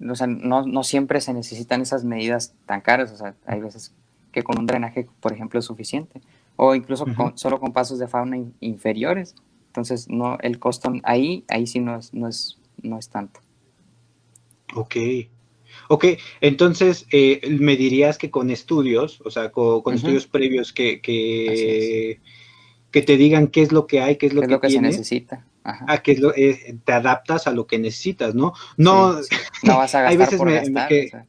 o sea, no siempre se necesitan esas medidas tan caras, o sea, hay veces que con un drenaje, por ejemplo, es suficiente, o incluso Ujú. solo con pasos de fauna inferiores, entonces no, el costo ahí sí no es tanto. Ok. Ok, entonces me dirías que con estudios, o sea, con Ujú, estudios previos así es. que te digan qué es lo que hay, qué es ¿Qué lo es que lo que se tienes, necesita? Ajá. a qué es te adaptas a lo que necesitas, ¿no? Sí, No, sí. No vas a hay gastar veces por gastar, o que sea.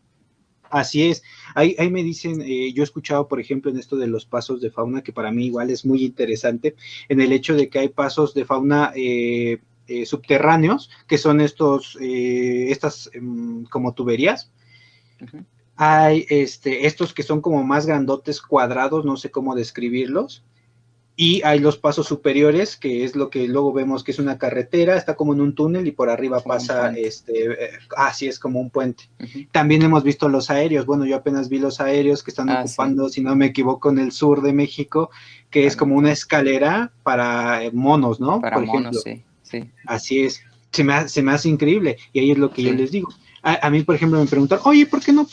así es, ahí me dicen, yo he escuchado, por ejemplo, en esto de los pasos de fauna, que para mí igual es muy interesante, en el hecho de que hay pasos de fauna subterráneos, que son estas como tuberías. Ujú. Hay estos que son como más grandotes, cuadrados, no sé cómo describirlos. Y hay los pasos superiores, que es lo que luego vemos que es una carretera, está como en un túnel y por arriba Como un pasa, puente. así es como un puente. Ujú. También hemos visto los aéreos, bueno, yo apenas vi los aéreos que están Ah, sí, ocupando, si no me equivoco, en el sur de México, que es como una también. escalera para monos, ¿no? Para Por monos, ejemplo. sí, sí. Así es, se me hace increíble y ahí es lo que yo Sí. les digo. A mí, por ejemplo, me preguntan, oye, ¿por qué no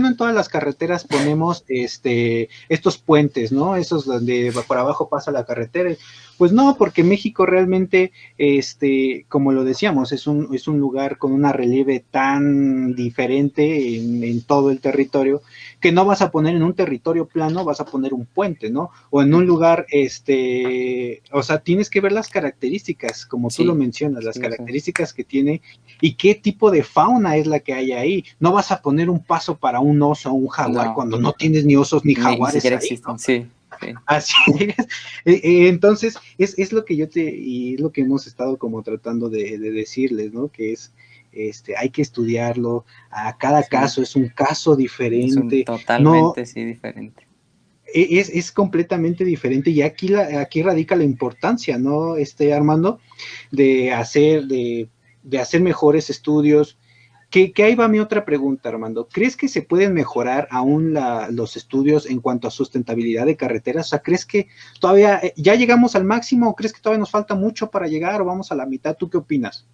en todas las carreteras ponemos estos puentes, ¿no? Esos donde por abajo pasa la carretera. Pues no, porque México realmente, como lo decíamos, es un lugar con una relieve tan diferente en todo el territorio, que no vas a poner en un territorio plano, vas a poner un puente, ¿no? O en un Ujú. lugar, o sea, tienes que ver las características, como tú lo Sí, mencionas, las sí, o sea, características que tiene y qué tipo de fauna es la que hay ahí. No vas a poner un paso para un oso o un jaguar no, cuando no tienes ni osos ni ni jaguares siquiera ahí, ¿no? existen, sí, sí, Así es. Entonces, es lo que y es lo que hemos estado como tratando de decirles, ¿no? Que es, hay que estudiarlo, a cada sí, caso es un caso es un diferente, no, totalmente, sí, diferente. es completamente diferente y aquí radica la importancia, ¿no? Armando, de de hacer mejores estudios. Que ahí va mi otra pregunta, Armando. ¿Crees que se pueden mejorar aún los estudios en cuanto a sustentabilidad de carreteras? O sea, ¿crees que todavía ya llegamos al máximo o crees que todavía nos falta mucho para llegar o vamos a la mitad? ¿Tú qué opinas?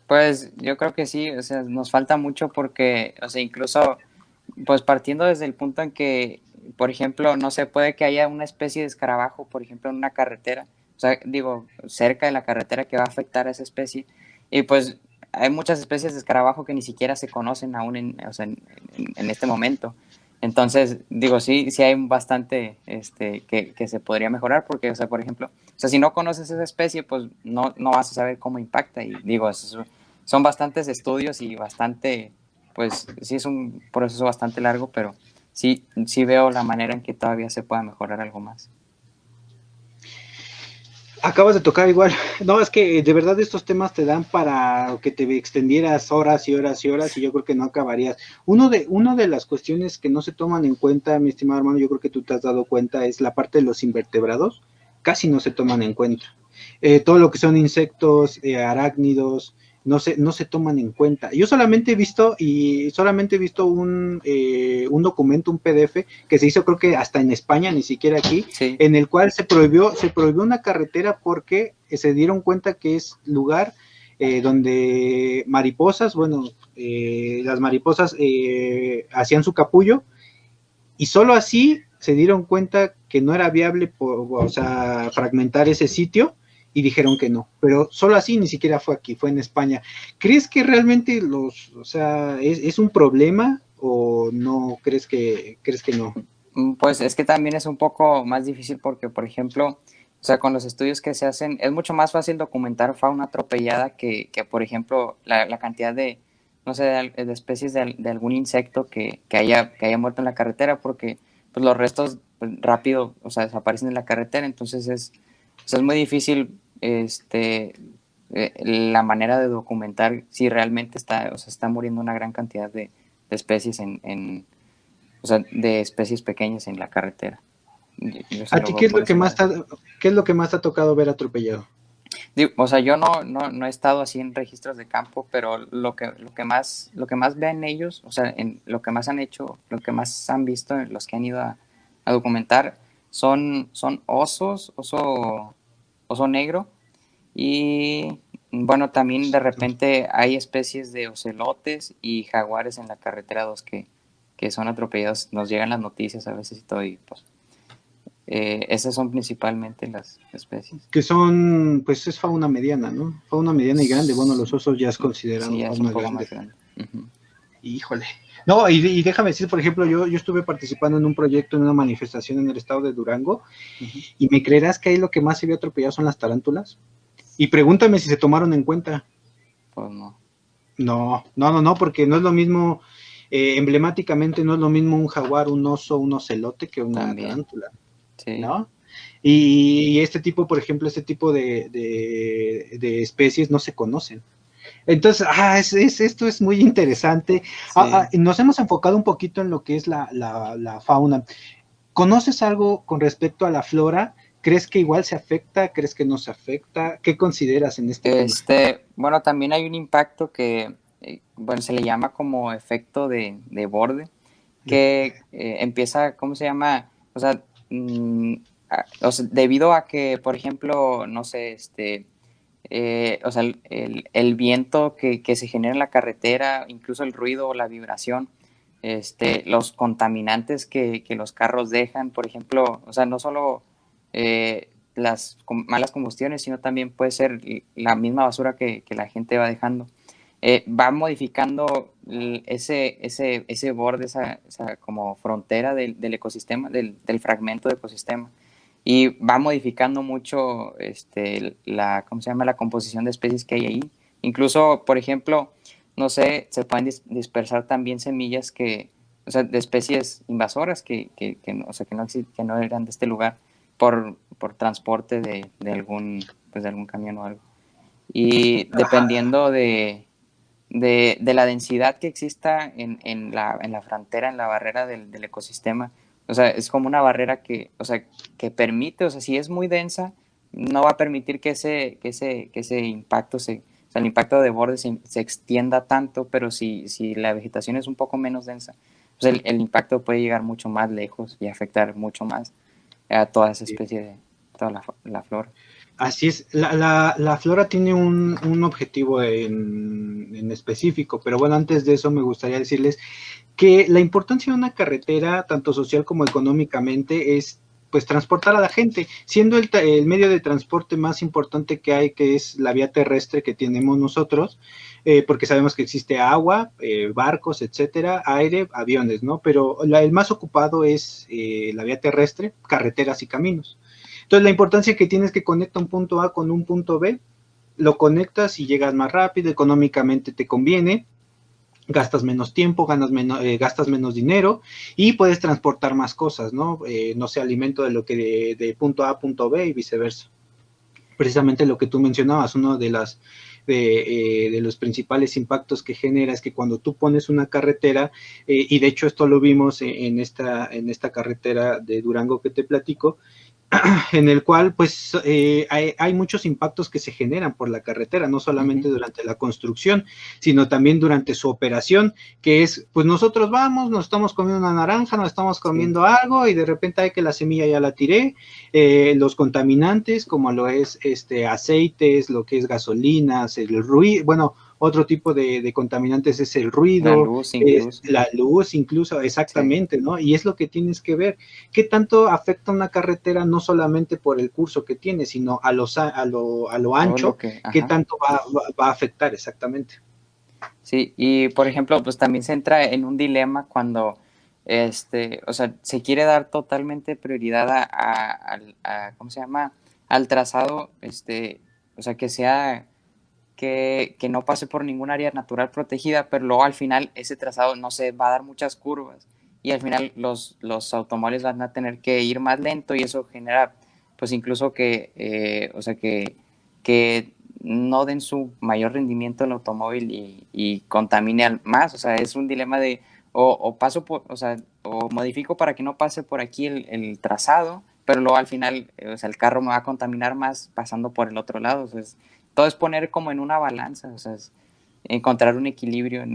Pues yo creo que sí, o sea, nos falta mucho porque, o sea, incluso, pues partiendo desde el punto en que, por ejemplo, no se puede que haya una especie de escarabajo, por ejemplo, en una carretera, o sea, digo, cerca de la carretera que va a afectar a esa especie, y pues hay muchas especies de escarabajo que ni siquiera se conocen aún o sea, en este momento. Entonces, digo, sí hay bastante que se podría mejorar porque, o sea, por ejemplo, o sea, si no conoces esa especie, pues no vas a saber cómo impacta. Y digo, son bastantes estudios y bastante, pues sí es un proceso bastante largo, pero sí veo la manera en que todavía se pueda mejorar algo más. Acabas de tocar igual. No, es que de verdad estos temas te dan para que te extendieras horas y horas y horas y yo creo que no acabarías. Uno de las cuestiones que no se toman en cuenta, mi estimado hermano, yo creo que tú te has dado cuenta, es la parte de los invertebrados. Casi no se toman en cuenta. Todo lo que son insectos, arácnidos, no se toman en cuenta. Yo solamente he visto un documento, un PDF, que se hizo creo que hasta en España, ni siquiera aquí, Sí, en el cual se prohibió una carretera porque se dieron cuenta que es lugar donde mariposas, bueno, las mariposas hacían su capullo y solo así se dieron cuenta que no era viable, o sea, fragmentar ese sitio y dijeron que no. Pero solo así ni siquiera fue aquí, fue en España. ¿Crees que realmente o sea, es un problema o no crees que no? pues es que también es un poco más difícil porque, por ejemplo, o sea, con los estudios que se hacen, es mucho más fácil documentar fauna atropellada que por ejemplo, la cantidad de, no sé, de especies de algún insecto que haya muerto en la carretera, porque pues, los restos pues, rápido, o sea, desaparecen en la carretera, entonces o sea, es muy difícil la manera de documentar si realmente está, o sea, está muriendo una gran cantidad de especies o sea, de especies pequeñas en la carretera. Yo sí ¿A lo ti veo por ese lado. qué es lo que más te ha tocado ver atropellado? Digo, o sea, yo no he estado así en registros de campo, pero lo que más ven ellos, o sea, en lo que más han hecho, lo que más han visto, los que han ido a documentar, son oso negro y Bueno, también de repente hay especies de ocelotes y jaguares en la carretera 2 que son atropellados. Nos llegan las noticias a veces y todo, y pues esas son principalmente las especies. Que son, pues es fauna mediana, ¿no? Fauna mediana y grande. Bueno, los osos ya es considerado Sí, ya es un fauna poco grande. más grande. Uh-huh. Híjole. No, y déjame decir, por ejemplo, yo estuve participando en un proyecto, en una manifestación en el estado de Durango, Uh-huh. y me creerás que ahí lo que más se vio atropellado son las tarántulas. Y pregúntame si se tomaron en cuenta. Pues no. No, porque no es lo mismo, emblemáticamente no es lo mismo un jaguar, un oso, un ocelote que una También, tarántula, sí. ¿no? Y este tipo, por ejemplo, este tipo de especies no se conocen. Entonces, esto es muy interesante. Sí. Nos hemos enfocado un poquito en lo que es la fauna. ¿Conoces algo con respecto a la flora? ¿Crees que igual se afecta? ¿Crees que no se afecta? ¿Qué consideras en este tema? Bueno, también hay un impacto que, bueno, se le llama como efecto de borde, que empieza, ¿cómo se llama? O sea, o sea, debido a que, por ejemplo, no sé, o sea, el viento que se genera en la carretera, incluso el ruido o la vibración, los contaminantes que los carros dejan, por ejemplo, o sea, no solo las malas combustiones, sino también puede ser la misma basura que la gente va dejando. Va modificando ese borde, esa como frontera del ecosistema, del fragmento de ecosistema, y va modificando mucho ¿cómo se llama? La composición de especies que hay ahí. Incluso, por ejemplo, no sé, se pueden dispersar también semillas o sea, de especies invasoras o sea, que no eran de este lugar por transporte pues de algún camión o algo. Y dependiendo de la densidad que exista en la frontera, en la barrera del ecosistema. O sea, es como una barrera o sea, que permite, o sea, si es muy densa, no va a permitir que ese impacto o sea, el impacto de borde se extienda tanto, pero si la vegetación es un poco menos densa, pues el impacto puede llegar mucho más lejos y afectar mucho más a toda esa especie de, toda la flora. Así es, la flora tiene un objetivo en específico, pero bueno, antes de eso me gustaría decirles que la importancia de una carretera, tanto social como económicamente, es pues transportar a la gente, siendo el medio de transporte más importante que hay, que es la vía terrestre que tenemos nosotros, porque sabemos que existe agua, barcos, etcétera, aire, aviones, ¿no? Pero el más ocupado es la vía terrestre, carreteras y caminos. Entonces, la importancia que tienes que conectar un punto A con un punto B, lo conectas y llegas más rápido, económicamente te conviene, gastas menos tiempo, gastas menos dinero y puedes transportar más cosas, ¿no? No sé, alimento de lo que de punto A a punto B y viceversa. Precisamente lo que tú mencionabas, uno de los principales impactos que genera es que cuando tú pones una carretera, y de hecho esto lo vimos en esta carretera de Durango que te platico, en el cual pues hay muchos impactos que se generan por la carretera, no solamente Uh-huh. durante la construcción, sino también durante su operación, que es, pues nosotros vamos, nos estamos comiendo una naranja, nos estamos Sí. comiendo algo y de repente hay que la semilla ya la tiré, los contaminantes como lo es aceites, lo que es gasolinas, el ruido, bueno, otro tipo de contaminantes es el La ruido, luz es incluso. la luz incluso, Sí. exactamente, ¿no? Y es lo que tienes que ver. ¿Qué tanto afecta una carretera no solamente por el curso que tiene, sino a lo Todo lo ancho? que, ¿Qué ajá. tanto va a afectar exactamente? Sí, y por ejemplo, pues también se entra en un dilema cuando, o sea, se quiere dar totalmente prioridad ¿cómo se llama? Al trazado, o sea, que no pase por ningún área natural protegida, pero luego al final ese trazado no se va a dar muchas curvas y al final los automóviles van a tener que ir más lento y eso genera, pues incluso o sea, que no den su mayor rendimiento al automóvil y contamine más. O sea, es un dilema de o paso por, o sea, o modifico para que no pase por aquí el trazado, pero luego al final, o sea, el carro me va a contaminar más pasando por el otro lado. O sea, todo es poner como en una balanza, o sea, es encontrar un equilibrio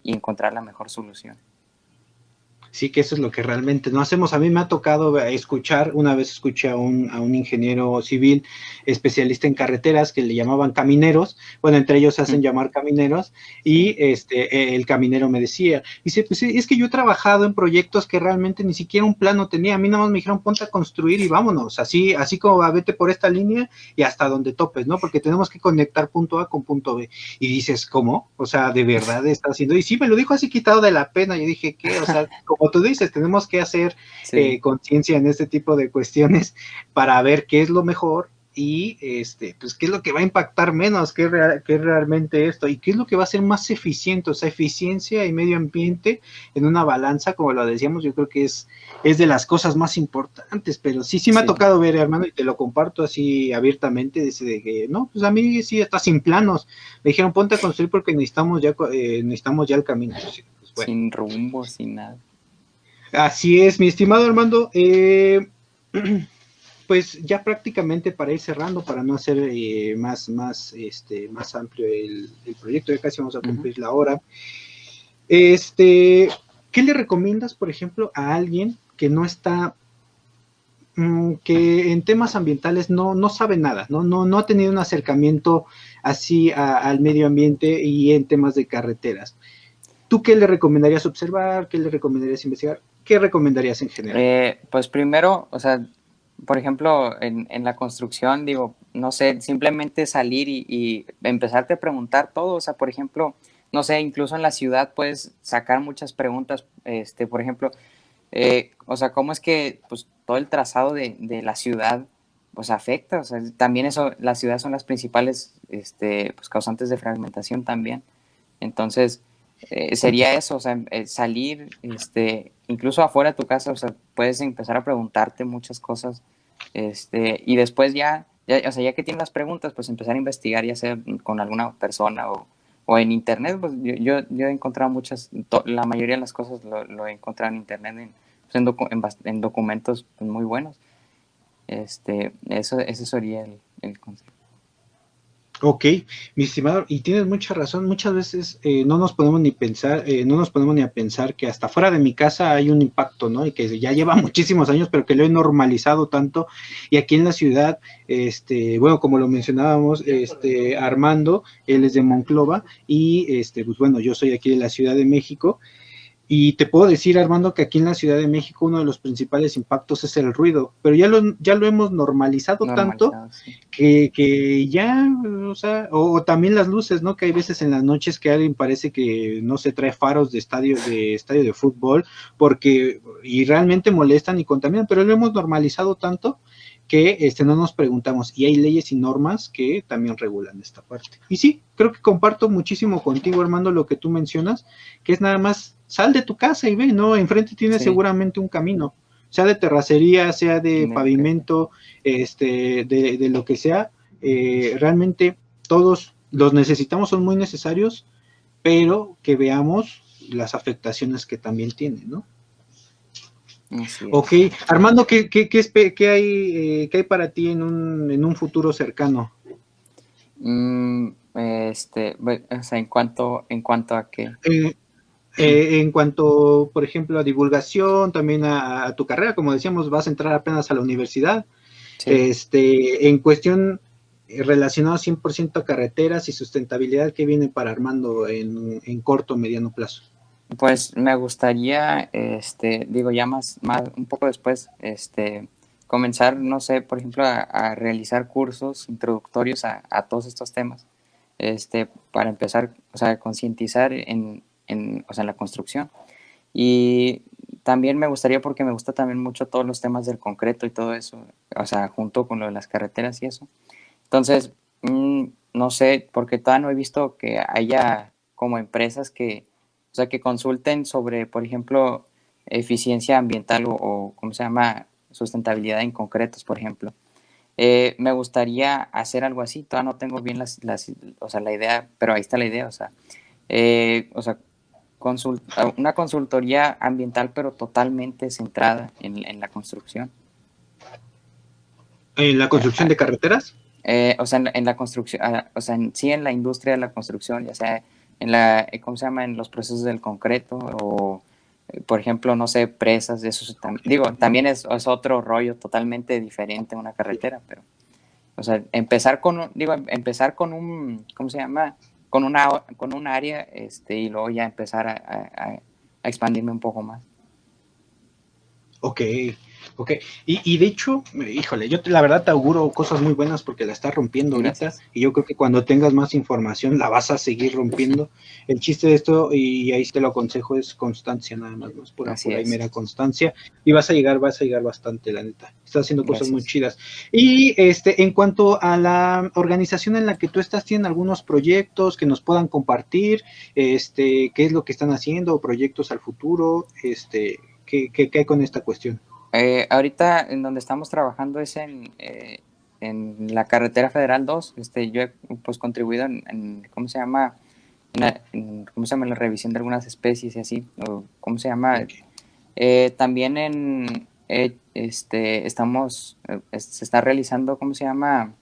y encontrar la mejor solución. Sí, que eso es lo que realmente no hacemos. A mí me ha tocado escuchar, una vez escuché a un ingeniero civil especialista en carreteras que le llamaban camineros, bueno, entre ellos se hacen llamar camineros, Sí. y el caminero me decía, dice, pues es que yo he trabajado en proyectos que realmente ni siquiera un plano tenía, a mí nada más me dijeron ponte a construir y vámonos, así como vete por esta línea y hasta donde topes, ¿no? Porque tenemos que conectar punto A con punto B. Y dices, ¿cómo? O sea, de verdad está haciendo, y sí, me lo dijo así quitado de la pena, yo dije, ¿qué? O sea, como tú dices, tenemos que hacer Sí. conciencia en este tipo de cuestiones para ver qué es lo mejor y pues qué es lo que va a impactar menos, qué es realmente esto y qué es lo que va a ser más eficiente, o sea, eficiencia y medio ambiente en una balanza, como lo decíamos, yo creo que es de las cosas más importantes, pero sí me ha Sí. tocado ver, hermano, y te lo comparto así abiertamente, de que, no, pues a mí sí está sin planos, me dijeron ponte a construir porque necesitamos ya el camino. Pues bueno. Sin rumbo, sin nada. Así es, mi estimado Armando. Pues ya prácticamente para ir cerrando, para no hacer más amplio el proyecto, ya casi vamos a cumplir la hora. ¿Qué le recomiendas, por ejemplo, a alguien que no está, que en temas ambientales no sabe nada, no ha tenido un acercamiento así al medio ambiente y en temas de carreteras? ¿Tú qué le recomendarías observar? ¿Qué le recomendarías investigar? ¿Qué recomendarías en general? Pues primero, o sea, por ejemplo, en la construcción, digo, no sé, simplemente salir y empezarte a preguntar todo, o sea, por ejemplo, no sé, incluso en la ciudad puedes sacar muchas preguntas, por ejemplo, o sea, cómo es que pues, todo el trazado de la ciudad pues afecta, o sea, también eso, las ciudades son las principales pues, causantes de fragmentación también, entonces sería eso, o sea, salir, incluso afuera de tu casa, o sea, puedes empezar a preguntarte muchas cosas, y después o sea, ya que tienes las preguntas, pues empezar a investigar, ya sea con alguna persona o en internet, pues yo he encontrado la mayoría de las cosas lo he encontrado en internet, en documentos pues, muy buenos. Ese sería el consejo. Ok, mi estimado, y tienes mucha razón, muchas veces no nos podemos ni pensar, no nos podemos ni a pensar que hasta fuera de mi casa hay un impacto, ¿no? Y que ya lleva muchísimos años, pero que lo he normalizado tanto, y aquí en la ciudad, bueno, como lo mencionábamos, Armando, él es de Monclova, y pues bueno, yo soy aquí de la Ciudad de México, y te puedo decir, Armando, que aquí en la Ciudad de México uno de los principales impactos es el ruido, pero ya lo hemos normalizado tanto Normalizado, sí. que ya, o sea, o también las luces, ¿no? Que hay veces en las noches que alguien parece que no se trae faros de estadio de fútbol, porque, y realmente molestan y contaminan, pero lo hemos normalizado tanto que no nos preguntamos, y hay leyes y normas que también regulan esta parte. Y sí, creo que comparto muchísimo contigo, Armando, lo que tú mencionas, que es nada más sal de tu casa y ve, ¿no? Enfrente tienes Sí, seguramente un camino, sea de terracería, sea de de lo que sea. pavimento, de lo que sea, realmente todos los necesitamos, son muy necesarios, pero que veamos las afectaciones que también tienen, ¿no? Así Ok, es. Armando, ¿qué hay para ti en un futuro cercano? O sea, en cuanto a qué. Eh, en cuanto, por ejemplo, a divulgación, también a tu carrera, como decíamos, vas a entrar apenas a la universidad, Sí. en cuestión relacionado 100% a carreteras y sustentabilidad, ¿qué viene para Armando en corto o mediano plazo? Pues me gustaría, digo, ya un poco después, comenzar, no sé, por ejemplo, a realizar cursos introductorios a todos estos temas, para empezar, o sea, a concientizar o sea, en la construcción. Y también me gustaría, porque me gusta también mucho todos los temas del concreto y todo eso, o sea, junto con lo de las carreteras y eso. Entonces, no sé, porque todavía no he visto que haya como empresas o sea, que consulten sobre, por ejemplo, eficiencia ambiental o ¿cómo se llama? Sustentabilidad en concretos, por ejemplo. Me gustaría hacer algo así, todavía no tengo bien o sea, la idea, pero ahí está la idea, o sea una consultoría ambiental, pero totalmente centrada en la construcción. ¿En la construcción de carreteras? O sea, en la construcción, o sea, sí en la industria de la construcción, ya sea ¿cómo se llama? En los procesos del concreto o por ejemplo, no sé, presas, eso digo, también es otro rollo totalmente diferente una carretera, pero, o sea, empezar con un, ¿cómo se llama? Con un área, y luego ya empezar a expandirme un poco más. Ok, ok. Y de hecho, híjole, la verdad te auguro cosas muy buenas porque la estás rompiendo ahorita Gracias. y yo creo que cuando tengas más información la vas a seguir rompiendo. El chiste de esto, y ahí te lo aconsejo, es constancia nada más, no es Así pura y es. mera constancia y vas a llegar bastante, la neta. Estás haciendo cosas muy Gracias. chidas. Y en cuanto a la organización en la que tú estás, ¿tienen algunos proyectos que nos puedan compartir? ¿Qué es lo que están haciendo? ¿Proyectos al futuro? ¿Qué hay con esta cuestión? Ahorita en donde estamos trabajando es en la carretera federal 2. Yo he pues contribuido ¿cómo se llama? ¿Cómo se llama? La revisión de algunas especies y así, o ¿cómo se llama? Okay. También se está realizando, ¿cómo se llama?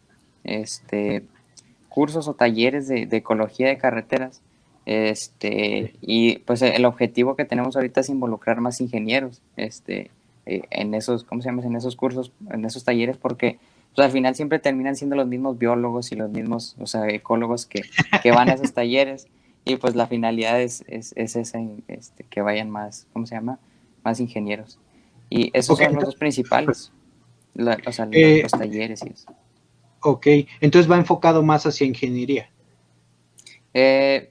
Cursos o talleres de ecología de carreteras. Y pues el objetivo que tenemos ahorita es involucrar más ingenieros, en esos, ¿cómo se llama? En esos cursos, en esos talleres, porque pues, al final siempre terminan siendo los mismos biólogos y los mismos, o sea, ecólogos que van a esos talleres, y pues la finalidad es esa, que vayan más, ¿cómo se llama? Más ingenieros. Y esos Ok, son los dos principales, o sea, eh, los talleres y eso. ok, entonces va enfocado más hacia ingeniería.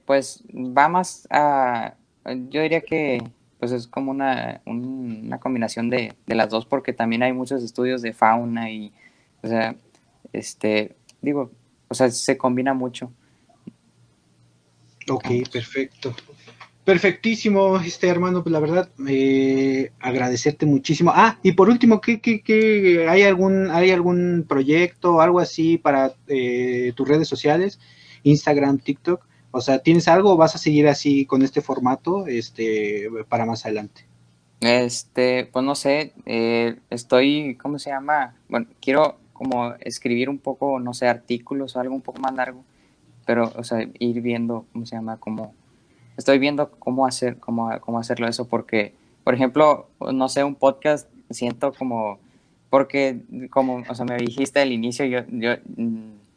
Pues va más yo diría que pues es como una combinación de las dos, porque también hay muchos estudios de fauna y, o sea, digo, o sea, se combina mucho Ok, ambos. perfecto. Perfectísimo, hermano, pues la verdad, agradecerte muchísimo. Ah, y por último, hay algún proyecto o algo así para tus redes sociales, Instagram, TikTok? O sea, ¿tienes algo o vas a seguir así con este formato, para más adelante? Pues no sé, ¿cómo se llama? Bueno, quiero como escribir un poco, no sé, artículos o algo un poco más largo, pero, o sea, ir viendo, ¿cómo se llama? Estoy viendo cómo hacerlo eso, porque, por ejemplo, no sé, un podcast siento porque como, o sea, me dijiste al inicio,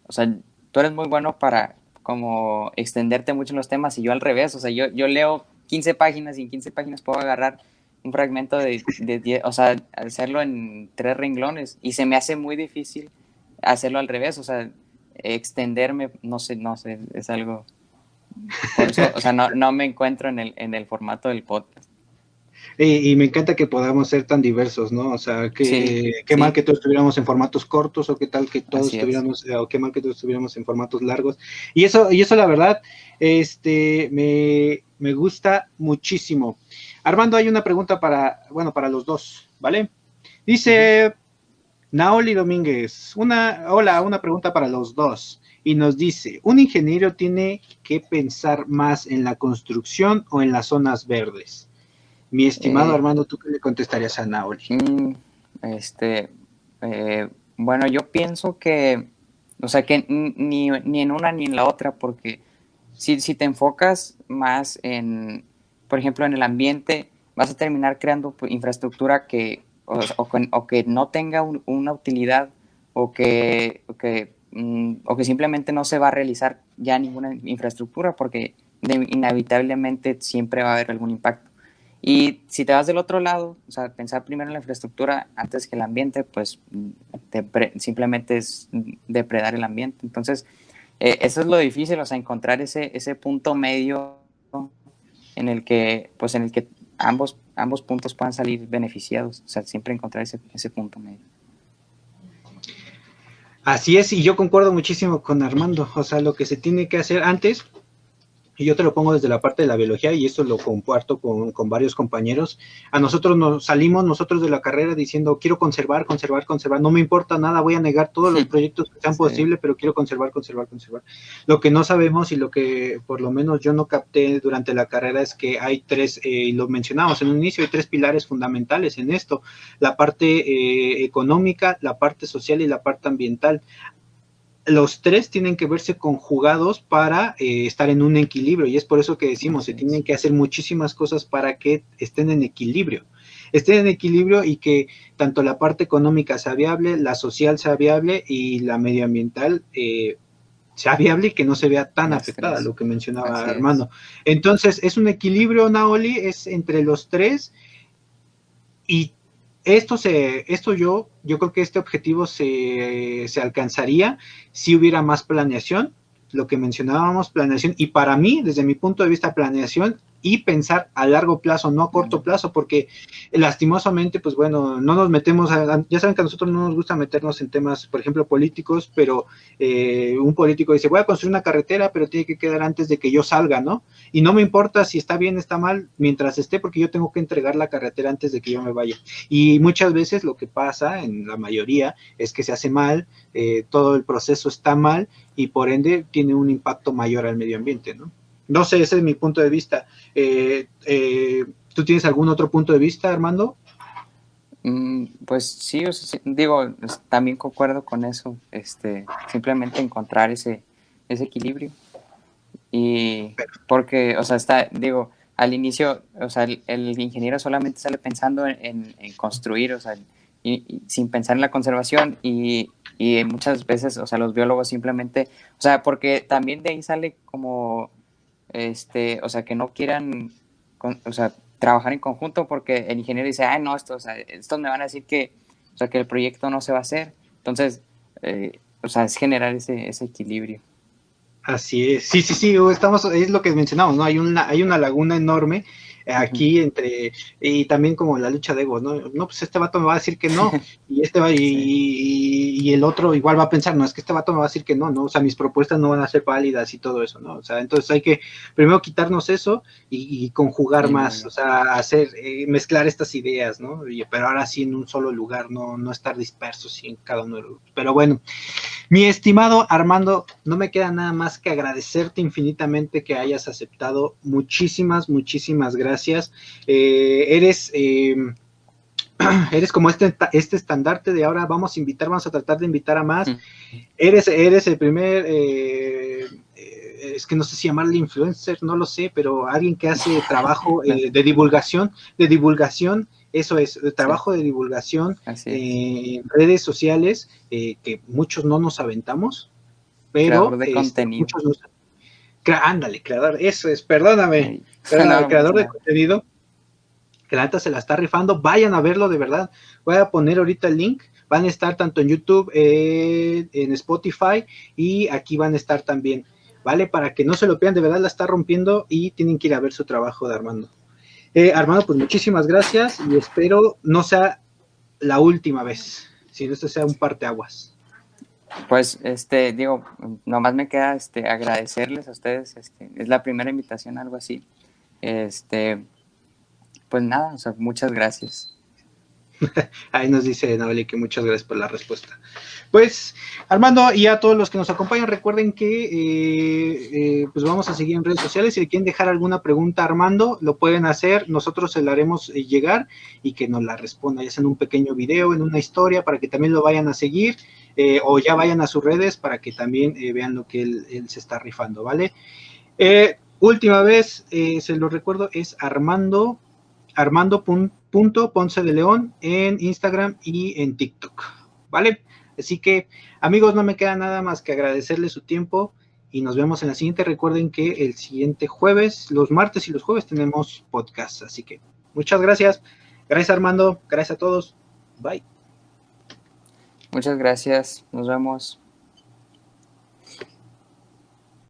o sea, tú eres muy bueno para como extenderte mucho en los temas, y yo al revés, o sea, yo leo 15 páginas y en 15 páginas puedo agarrar un fragmento de 10, o sea, hacerlo en 3 renglones, y se me hace muy difícil hacerlo al revés, o sea, extenderme, no sé, es algo. Por eso, o sea, no me encuentro en el formato del podcast. Y me encanta que podamos ser tan diversos, ¿no? O sea, Sí, qué mal sí, que todos estuviéramos en formatos cortos, o qué tal que todos así es. estuviéramos, o qué mal que todos estuviéramos en formatos largos. Y eso la verdad, me gusta muchísimo. Armando, hay una pregunta para los dos, ¿vale? Ujú. Dice Naoli Domínguez, una pregunta para los dos. Y nos dice, ¿un ingeniero tiene que pensar más en la construcción o en las zonas verdes? Mi estimado Eh, Armando, ¿tú qué le contestarías a Naoli? mm, este, bueno, yo pienso que, o sea, que ni en una ni en la otra, porque si te enfocas más por ejemplo, en el ambiente, vas a terminar creando pues, infraestructura o que no tenga una utilidad, o que simplemente no se va a realizar ya ninguna infraestructura, porque inevitablemente siempre va a haber algún impacto. Y si te vas del otro lado, o sea, pensar primero en la infraestructura antes que el ambiente, pues simplemente es depredar el ambiente. Entonces, eso es lo difícil, o sea, encontrar ese punto medio en el que ambos puntos puedan salir beneficiados, o sea, siempre encontrar ese punto medio. Así es, y yo concuerdo muchísimo con Armando. O sea, lo que se tiene que hacer antes, y yo te lo pongo desde la parte de la biología, y esto lo comparto con varios compañeros. A nosotros nos salimos nosotros de la carrera diciendo, quiero conservar, conservar, conservar, no me importa nada, voy a negar todos los proyectos que sean Sí, posibles, pero quiero conservar, conservar, conservar. Lo que no sabemos, y lo que por lo menos yo no capté durante la carrera, es que hay tres, y lo mencionamos en un inicio, hay tres pilares fundamentales en esto: la parte económica, la parte social y la parte ambiental. los tres tienen que verse conjugados para estar en un equilibrio, y es por eso que decimos, se tienen que hacer muchísimas cosas para que estén en equilibrio, y que tanto la parte económica sea viable, la social sea viable y la medioambiental sea viable y que no se vea tan afectada, lo que mencionaba Armando. Entonces, es un equilibrio, Naoli, es entre los tres, y yo creo que este objetivo se alcanzaría si hubiera más planeación, lo que mencionábamos, planeación, y para mí, desde mi punto de vista, planeación y pensar a largo plazo, no a corto plazo, porque lastimosamente, pues bueno, no nos metemos, ya saben que a nosotros no nos gusta meternos en temas, por ejemplo, políticos, pero un político dice, voy a construir una carretera, pero tiene que quedar antes de que yo salga, ¿no? Y no me importa si está bien, está mal, mientras esté, porque yo tengo que entregar la carretera antes de que yo me vaya. Y muchas veces lo que pasa, en la mayoría, es que se hace mal, todo el proceso está mal, y por ende tiene un impacto mayor al medio ambiente, ¿no? No sé, ese es mi punto de vista. ¿Tú tienes algún otro punto de vista, Armando? Pues sí, o sea, sí, digo, también concuerdo con eso, simplemente encontrar ese equilibrio. Y porque, o sea, digo, al inicio, o sea, el ingeniero solamente sale pensando en construir, o sea, y sin pensar en la conservación, y muchas veces, o sea, los biólogos simplemente, o sea, porque también de ahí sale como, o sea, que no quieran, o sea, trabajar en conjunto, porque el ingeniero dice, no, o sea, estos me van a decir que, o sea, que el proyecto no se va a hacer. Entonces, o sea, es generar ese equilibrio. Así es, sí, es lo que mencionamos, ¿no? Hay una laguna enorme aquí entre, y también como la lucha de egos, ¿no? No, pues este vato me va a decir que no, y y el otro igual va a pensar, no, es que este vato me va a decir que no, ¿no? O sea, mis propuestas no van a ser válidas y todo eso, ¿no? O sea, entonces hay que primero quitarnos eso y conjugar más, o sea, mezclar estas ideas, ¿no? Pero ahora sí en un solo lugar, no estar dispersos en cada uno de los. Pero bueno, mi estimado Armando, no me queda nada más que agradecerte infinitamente que hayas aceptado. Muchísimas gracias. Eres como este estandarte de ahora, vamos a tratar de invitar a más. Eres el primer, es que no sé si llamarle influencer, no lo sé, pero alguien que hace trabajo de divulgación, eso es, trabajo de divulgación en redes sociales, que muchos no nos aventamos, pero creador de contenido. Muchos ándale, creador, eso es, perdóname, creador de contenido, que la neta se la está rifando, vayan a verlo de verdad. Voy a poner ahorita el link, van a estar tanto en YouTube, en Spotify, y aquí van a estar también, ¿vale? Para que no se lo pierdan, de verdad la está rompiendo y tienen que ir a ver su trabajo de Armando. Armando, pues muchísimas gracias y espero no sea la última vez, sino esto sea un parteaguas. Pues, digo, nomás me queda agradecerles a ustedes, es la primera invitación a algo así. Pues nada, o sea, muchas gracias. Ahí nos dice Nabeli que muchas gracias por la respuesta. Pues, Armando, y a todos los que nos acompañan, recuerden que pues vamos a seguir en redes sociales. Si le quieren dejar alguna pregunta a Armando, lo pueden hacer, nosotros se la haremos llegar y que nos la responda, ya sea en un pequeño video, en una historia, para que también lo vayan a seguir, o ya vayan a sus redes para que también vean lo que él se está rifando, ¿vale? Última vez, se lo recuerdo, es Armando.Ponce de León en Instagram y en TikTok, ¿vale? Así que, amigos, no me queda nada más que agradecerles su tiempo y nos vemos en la siguiente. Recuerden que el siguiente jueves, los martes y los jueves tenemos podcast, así que muchas gracias. Gracias, Armando. Gracias a todos. Bye. Muchas gracias. Nos vemos.